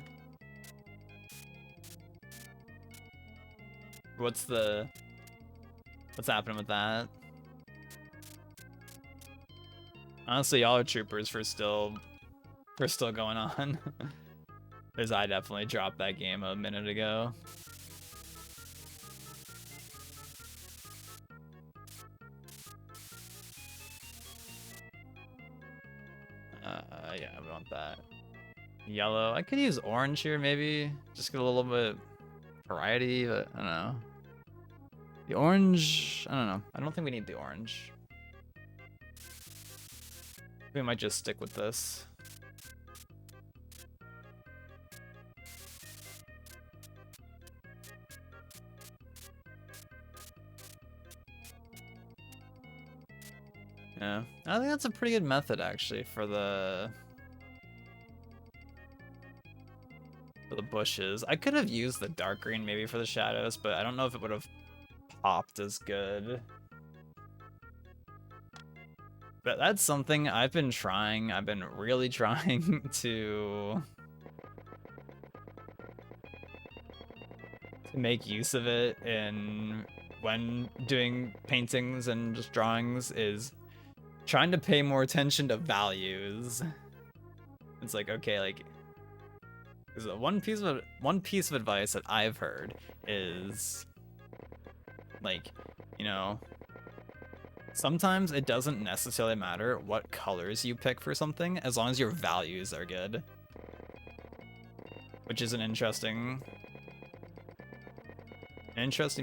What's happening with that? Honestly, y'all are troopers for still going on. Because I definitely dropped that game a minute ago. Yeah, I want that. Yellow. I could use orange here, maybe. Just get a little bit variety, but I don't know. The orange, I don't know. I don't think we need the orange. We might just stick with this. Yeah, I think that's a pretty good method actually for the bushes. I could have used the dark green maybe for the shadows, but I don't know if it would have popped as good. But that's something I've been trying. I've been really trying to make use of it in when doing paintings and just drawings, is trying to pay more attention to values. It's like, okay, like, one piece of advice that I've heard is like, you know, sometimes it doesn't necessarily matter what colors you pick for something as long as your values are good. Which is an interesting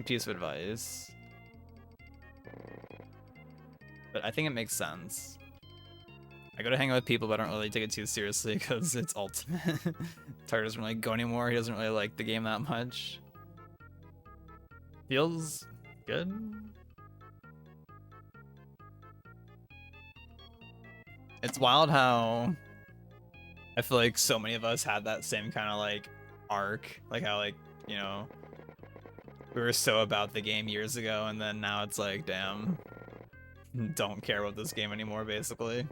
piece of advice. But I think it makes sense. I go to hang out with people, but I don't really take it too seriously because it's ultimate. Tar doesn't really go anymore. He doesn't really like the game that much. Feels good. It's wild how I feel like so many of us had that same kind of like arc. Like how, like, you know, we were so about the game years ago, and then now it's like, damn, don't care about this game anymore, basically.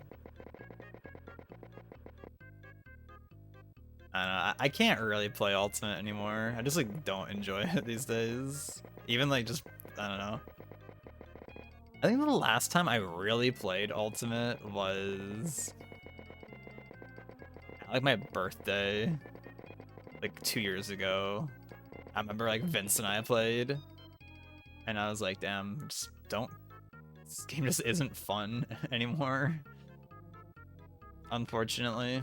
I don't know, I can't really play Ultimate anymore. I just like don't enjoy it these days. Even like just, I don't know. I think the last time I really played Ultimate was like my birthday, like 2 years ago. I remember like Vince and I played, and I was like, damn, just don't This game just isn't fun anymore, unfortunately.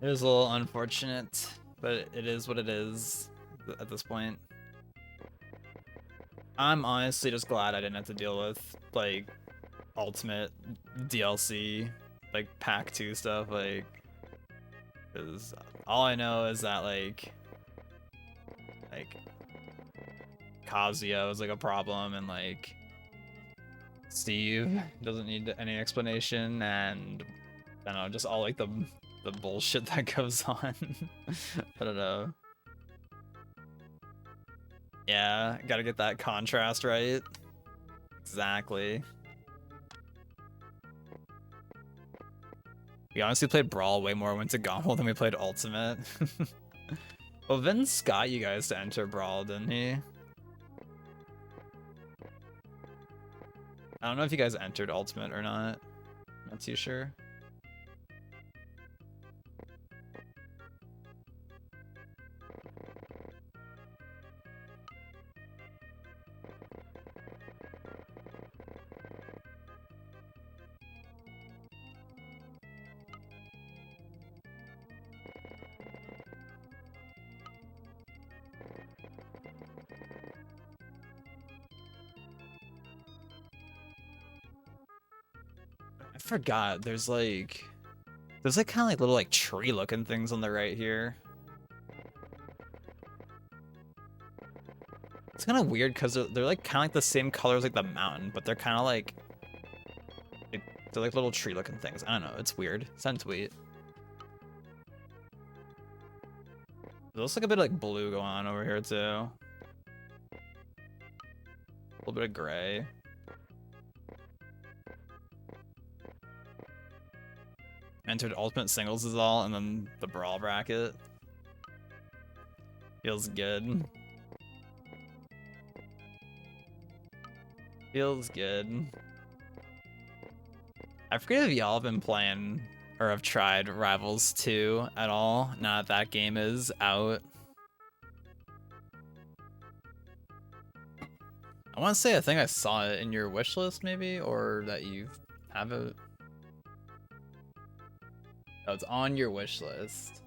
It is a little unfortunate, but it is what it is at this point. I'm honestly just glad I didn't have to deal with, like, Ultimate DLC, like, Pack 2 stuff, like, because all I know is that, like, Kazuya was, like, a problem, and, like, Steve doesn't need any explanation, and, I don't know, just all, like, the bullshit that goes on. I don't know. Yeah, gotta get that contrast right. Exactly. We honestly played Brawl way more when to Gauntlet than we played Ultimate. Well, Vince got you guys to enter Brawl, didn't he? I don't know if you guys entered Ultimate or not. Not too sure. I forgot. There's like kind of like little like tree looking things on the right here. It's kind of weird because they're like kind of like the same color as like the mountain, but they're kind of like they're like little tree looking things. I don't know. It's weird. Sounds sweet. It looks like a bit of like blue going on over here too. A little bit of gray. Entered Ultimate Singles is all, and then the Brawl bracket. Feels good. Feels good. I forget if y'all have been playing or have tried Rivals 2 at all, now that game is out. I want to say I think I saw it in your wish list maybe, or that you have it. Oh, it's on your wish list.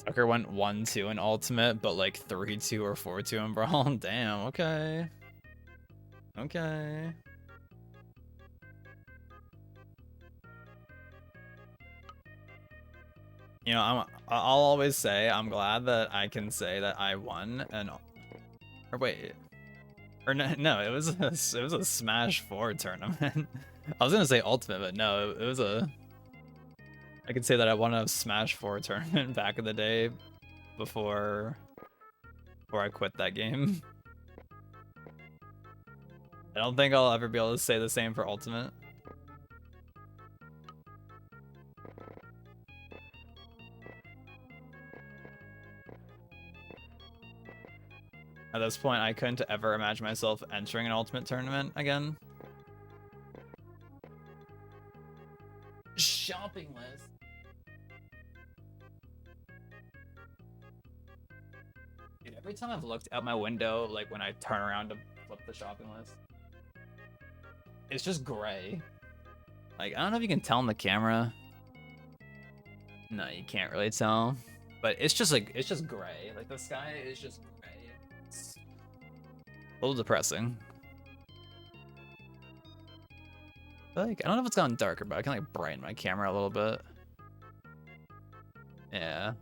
Tucker went 1-2 in Ultimate, but like 3-2 or 4-2 in Brawl. Damn, okay. Okay. You know, I'll always say I'm glad that I can say that I won or wait. Or no, it was a Smash 4 tournament. I was gonna say Ultimate, but no, it was I could say that I won a Smash 4 tournament back in the day before I quit that game. I don't think I'll ever be able to say the same for Ultimate. At this point, I couldn't ever imagine myself entering an Ultimate tournament again. Shopping list. Dude, every time I've looked out my window, like when I turn around to flip the shopping list, it's just gray. Like, I don't know if you can tell in the camera. No, you can't really tell. But it's just gray. Like, the sky is just gray. It's a little depressing. But, like, I don't know if it's gotten darker, but I can, like, brighten my camera a little bit. Yeah.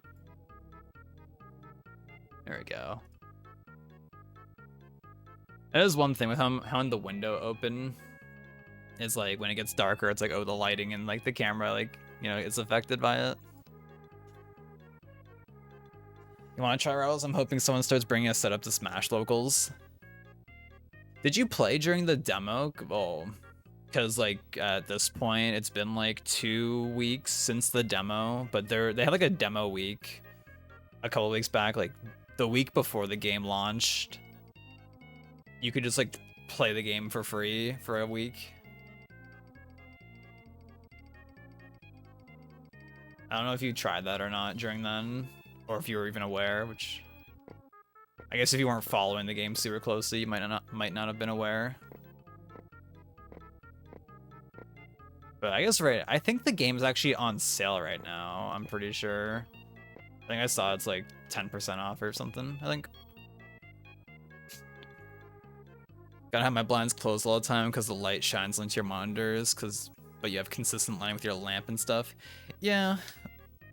There we go. That is one thing with having the window open. Is like when it gets darker, it's like, oh, the lighting and like the camera, like, you know, it's affected by it. You want to try Rivals? I'm hoping someone starts bringing a setup to Smash Locals. Did you play during the demo? Well, because like at this point, it's been like 2 weeks since the demo, but they had like a demo week a couple weeks back, like the week before the game launched, you could just like play the game for free for a week. I don't know if you tried that or not during then, or if you were even aware, which I guess if you weren't following the game super closely, you might not have been aware. But I guess right, I think the game's actually on sale right now. I'm pretty sure. I think I saw it's like 10% off or something, I think. Gotta have my blinds closed all the time because the light shines into your monitors, but you have consistent lighting with your lamp and stuff. Yeah,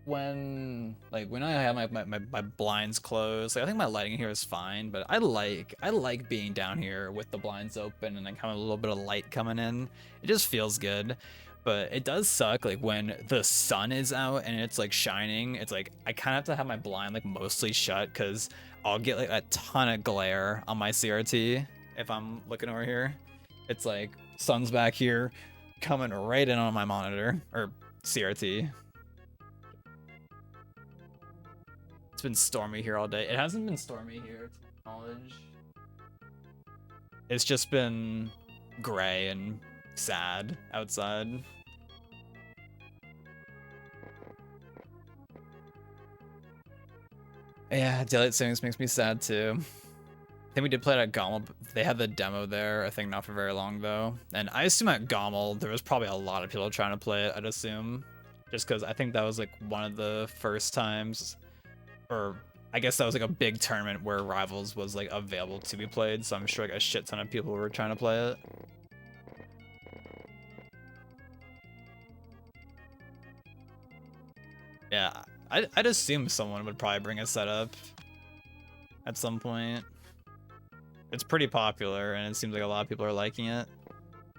when I have my blinds closed, like, I think my lighting here is fine, but I like being down here with the blinds open and like having a little bit of light coming in. It just feels good. But it does suck, like, when the sun is out and it's like shining. It's like I kind of have to have my blind like mostly shut because I'll get like a ton of glare on my CRT if I'm looking over here. It's like sun's back here coming right in on my monitor or CRT. It's been stormy here all day. It hasn't been stormy here, to my knowledge. It's just been gray and sad outside. Yeah, daylight savings makes me sad too. I think we did play it at Gommel. They had the demo there, I think not for very long though. And I assume at Gommel, there was probably a lot of people trying to play it, I'd assume. Just because I think that was like one of the first times, or I guess that was like a big tournament where Rivals was like available to be played. So I'm sure like a shit ton of people were trying to play it. Yeah, I'd assume someone would probably bring a setup at some point. It's pretty popular, and it seems like a lot of people are liking it.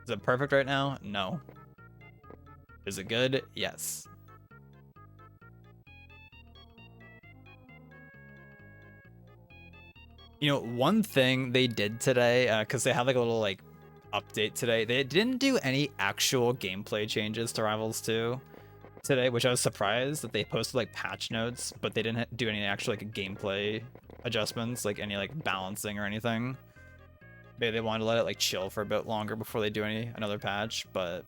Is it perfect right now? No. Is it good? Yes. You know, one thing they did today, because they had like a little like update today, they didn't do any actual gameplay changes to Rivals 2 today, which I was surprised that they posted like patch notes, but they didn't do any actual like gameplay adjustments, like any like balancing or anything. Maybe they wanted to let it like chill for a bit longer before they do another patch. But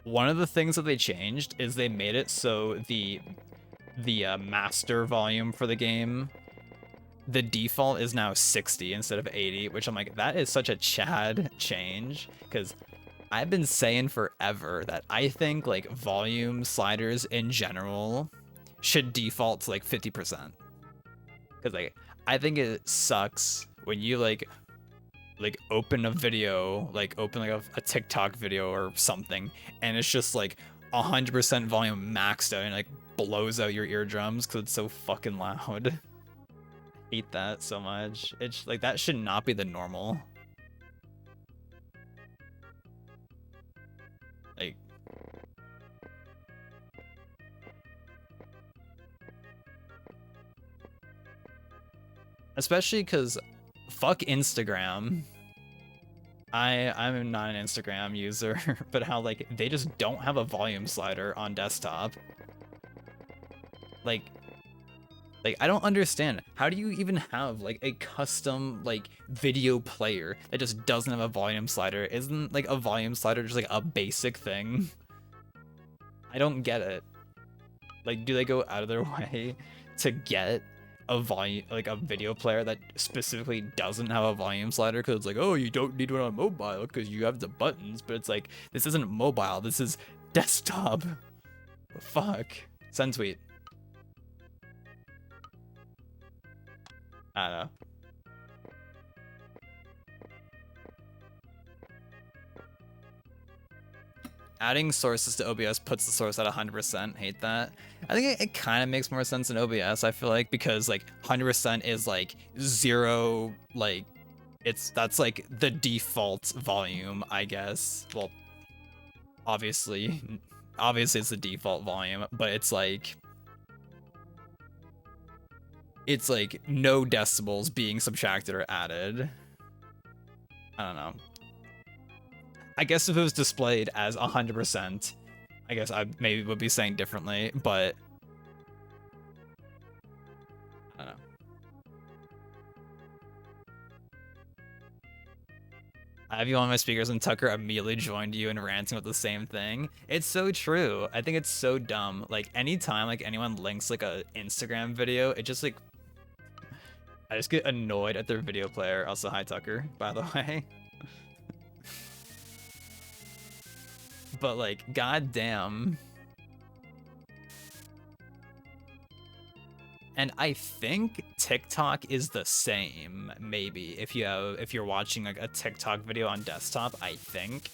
one of the things that they changed is they made it so the master volume for the game, the default is now 60 instead of 80, which I'm like, that is such a Chad change, because I've been saying forever that I think like volume sliders in general should default to like 50%. Because like I think it sucks when you like open a video, like open like a TikTok video or something, and it's just like 100% volume maxed out and like blows out your eardrums because it's so fucking loud. Hate that so much. It's like that should not be the normal. Like, especially because fuck Instagram. I'm not an Instagram user, but how like they just don't have a volume slider on desktop. Like I don't understand. How do you even have like a custom like video player that just doesn't have a volume slider? Isn't like a volume slider just like a basic thing? I don't get it. Like, do they go out of their way to get a volume, like a video player that specifically doesn't have a volume slider? Because it's like, oh, you don't need one on mobile because you have the buttons, but it's like, this isn't mobile, this is desktop. Fuck. Send tweet. I don't know. Adding sources to OBS puts the source at 100%. Hate that. I think it kind of makes more sense in OBS, I feel like, because like 100% is like 0, like that's like the default volume, I guess. Well, obviously it's the default volume, but it's like no decibels being subtracted or added. I don't know. I guess if it was displayed as 100%, I guess I maybe would be saying differently, but I have you on my speakers and Tucker immediately joined you and ranting with the same thing. It's so true. I think it's so dumb. Like anytime like anyone links like a Instagram video, it just like I just get annoyed at their video player. Also, hi Tucker, by the way. But like, goddamn. And I think TikTok is the same, maybe. If you're watching like a TikTok video on desktop, I think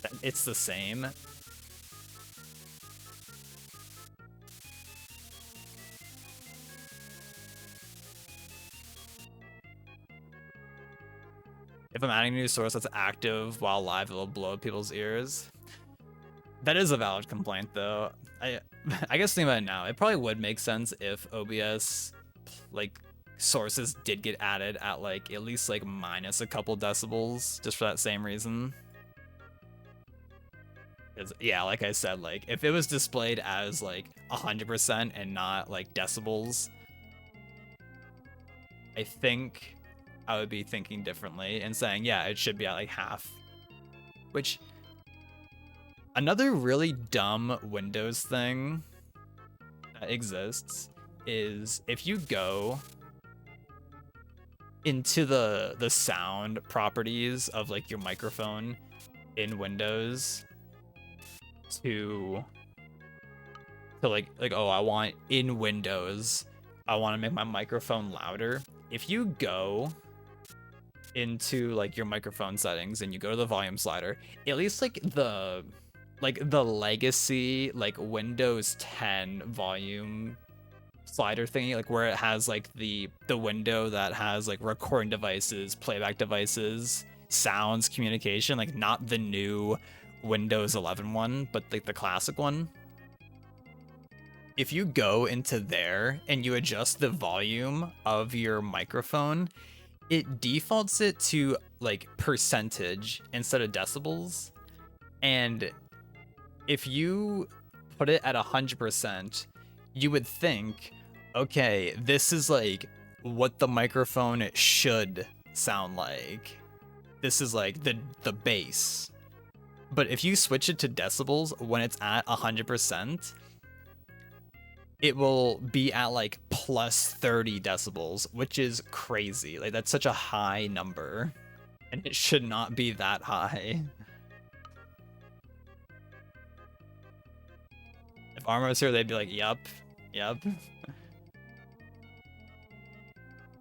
that it's the same. If I'm adding a new source that's active while live, it'll blow people's ears. That is a valid complaint, though. I guess think about it now. It probably would make sense if OBS like sources did get added at like at least like minus a couple decibels, just for that same reason. Yeah, like I said, like if it was displayed as like 100% and not like decibels, I think I would be thinking differently and saying, yeah, it should be at like half. Which, another really dumb Windows thing that exists is if you go into the sound properties of like your microphone in Windows to like oh, I want in Windows, I want to make my microphone louder. If you go into like your microphone settings and you go to the volume slider, at least like the legacy like Windows 10 volume slider thingy, like where it has like the window that has like recording devices, playback devices, sounds, communication, like not the new Windows 11 one, but like the classic one. If you go into there and you adjust the volume of your microphone, it defaults it to like percentage instead of decibels. And if you put it at 100%, you would think, okay, this is like what the microphone should sound like. This is like the bass. But if you switch it to decibels when it's at 100%, it will be at like plus 30 decibels, which is crazy. Like that's such a high number, and it should not be that high. If Arma was here, they'd be like, yup, yup.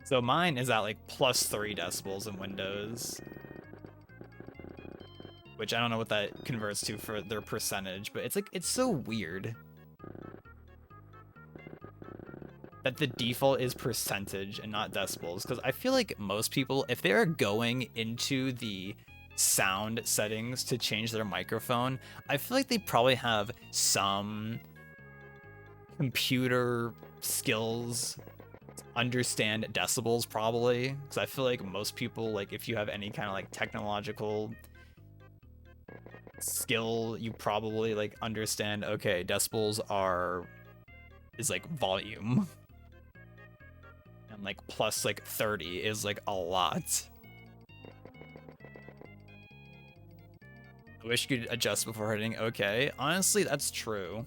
So mine is at like plus 3 decibels in Windows, which I don't know what that converts to for their percentage, but it's like, it's so weird that the default is percentage and not decibels, because I feel like most people, if they're going into the sound settings to change their microphone, I feel like they probably have some computer skills, understand decibels probably, because I feel like most people, like if you have any kind of like technological skill, you probably like understand, okay, decibels is like volume. And like plus like 30 is like a lot. I wish you could adjust before hitting okay. Honestly, that's true.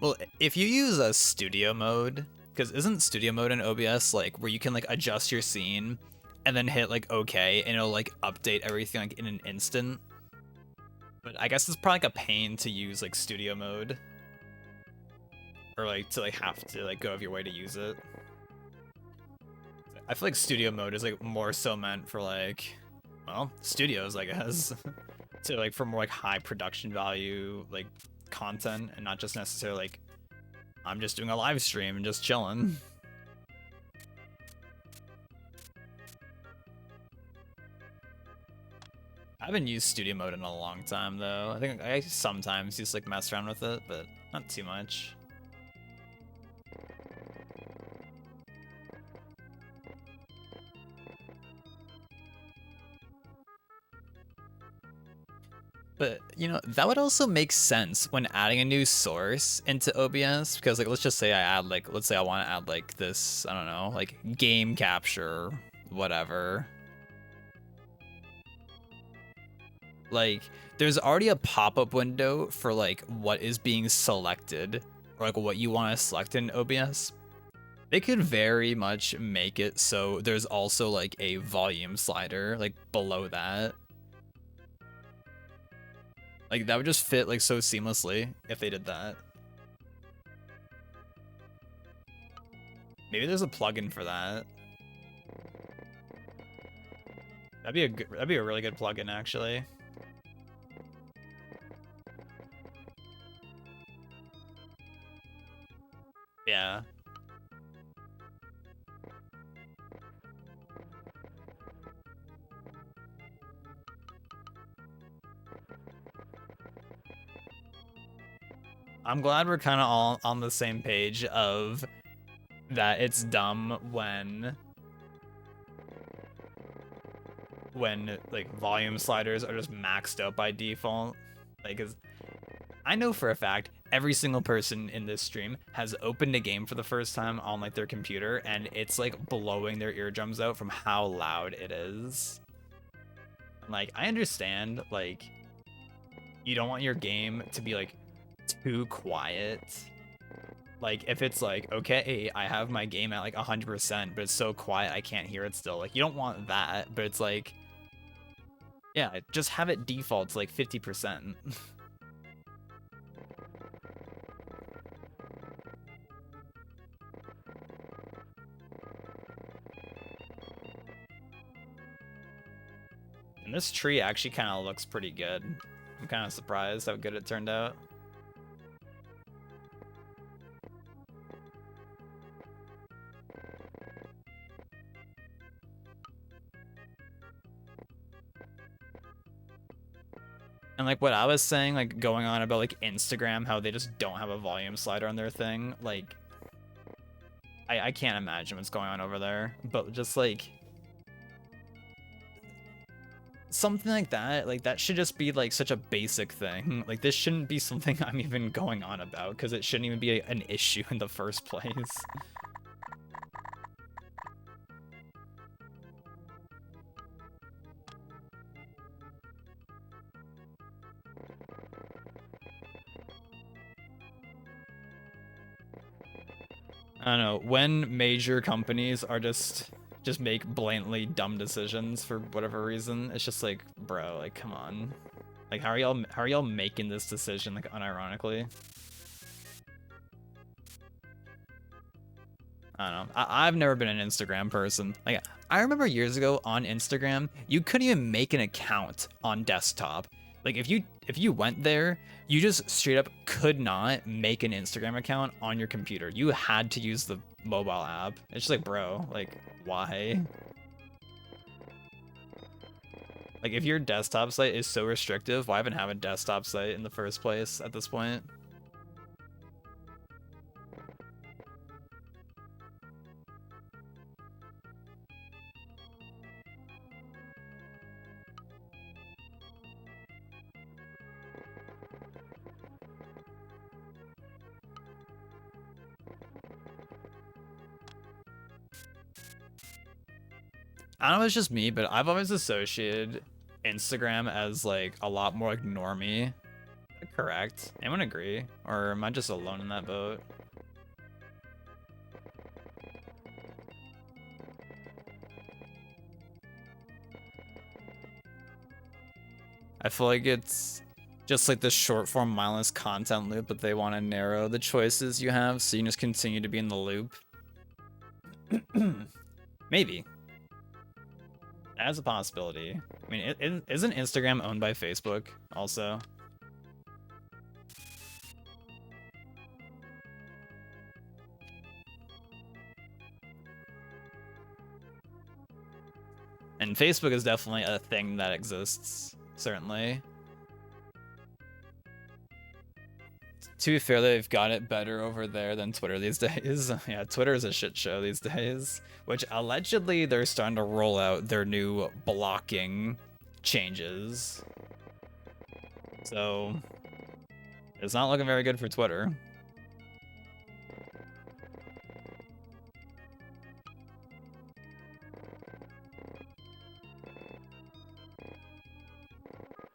Well, if you use a studio mode, because isn't studio mode in OBS like where you can like adjust your scene and then hit like okay and it'll like update everything like in an instant? But I guess it's probably like a pain to use like studio mode, or like to like have to like go out of your way to use it. I feel like studio mode is like more so meant for like, well, studios, I guess, to like for more like high production value like content, and not just necessarily like I'm just doing a live stream and just chilling. I haven't used studio mode in a long time though. I think I sometimes just like mess around with it, but not too much. But you know, that would also make sense when adding a new source into OBS, because like let's just say I add like, let's say I want to add like this, I don't know, like game capture, whatever. Like there's already a pop-up window for like what is being selected or like what you want to select in OBS. They could very much make it so there's also like a volume slider like below that. Like that would just fit like so seamlessly if they did that. Maybe there's a plugin for that. That'd be a really good plugin actually. Yeah. I'm glad we're kind of all on the same page of that it's dumb when like volume sliders are just maxed out by default. Like, 'cause I know for a fact every single person in this stream has opened a game for the first time on like their computer and it's like blowing their eardrums out from how loud it is. Like, I understand like you don't want your game to be like too quiet. Like if it's like, okay, I have my game at like 100%, but it's so quiet I can't hear it still. Like you don't want that, but it's like, yeah, just have it default to like 50%. And this tree actually kind of looks pretty good. I'm kind of surprised how good it turned out. And like what I was saying, like going on about like Instagram, how they just don't have a volume slider on their thing. Like, I can't imagine what's going on over there. But just like something like that should just be like such a basic thing. Like this shouldn't be something I'm even going on about because it shouldn't even be an issue in the first place. I don't know, when major companies are just make blatantly dumb decisions for whatever reason, it's just like, bro, like come on. Like how are y'all making this decision like unironically? I don't know. I've never been an Instagram person. Like I remember years ago on Instagram, you couldn't even make an account on desktop. Like if you went there, you just straight up could not make an Instagram account on your computer. You had to use the mobile app. It's just like, bro, like why? Like if your desktop site is so restrictive, why even have a desktop site in the first place at this point? I don't know if it's just me, but I've always associated Instagram as like a lot more like normie. Correct. Anyone agree? Or am I just alone in that boat? I feel like it's just like this short form mindless content loop, but they want to narrow the choices you have so you can just continue to be in the loop. Maybe. As a possibility. I mean, isn't Instagram owned by Facebook also? And Facebook is definitely a thing that exists, certainly. To be fair, they've got it better over there than Twitter these days. Yeah, Twitter is a shit show these days, which allegedly they're starting to roll out their new blocking changes. So it's not looking very good for Twitter.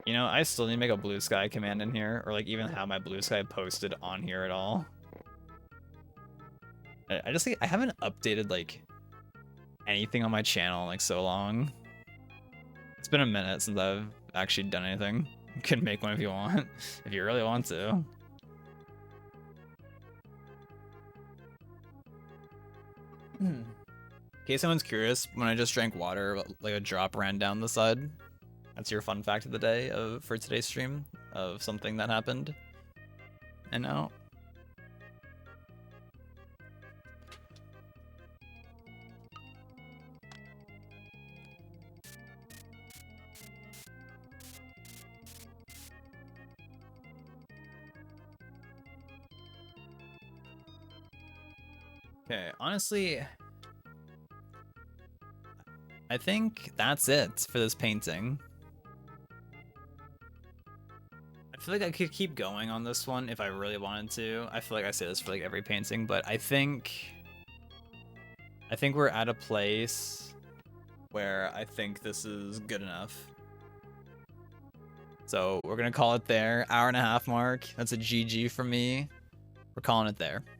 You know, I still need to make a blue sky command in here, or like even have my blue sky posted on here at all. I just think I haven't updated like anything on my channel in like so long. It's been a minute since I've actually done anything. You can make one if you want, if you really want to. In case anyone's curious, when I just drank water, like a drop ran down the side. That's your fun fact of the day for today's stream of something that happened. And now. Okay, honestly, I think that's it for this painting. I feel like I could keep going on this one if I really wanted to. I feel like I say this for like every painting, but I think we're at a place where I think this is good enough. So we're gonna call it there. 1.5 hour mark. That's a GG for me. We're calling it there.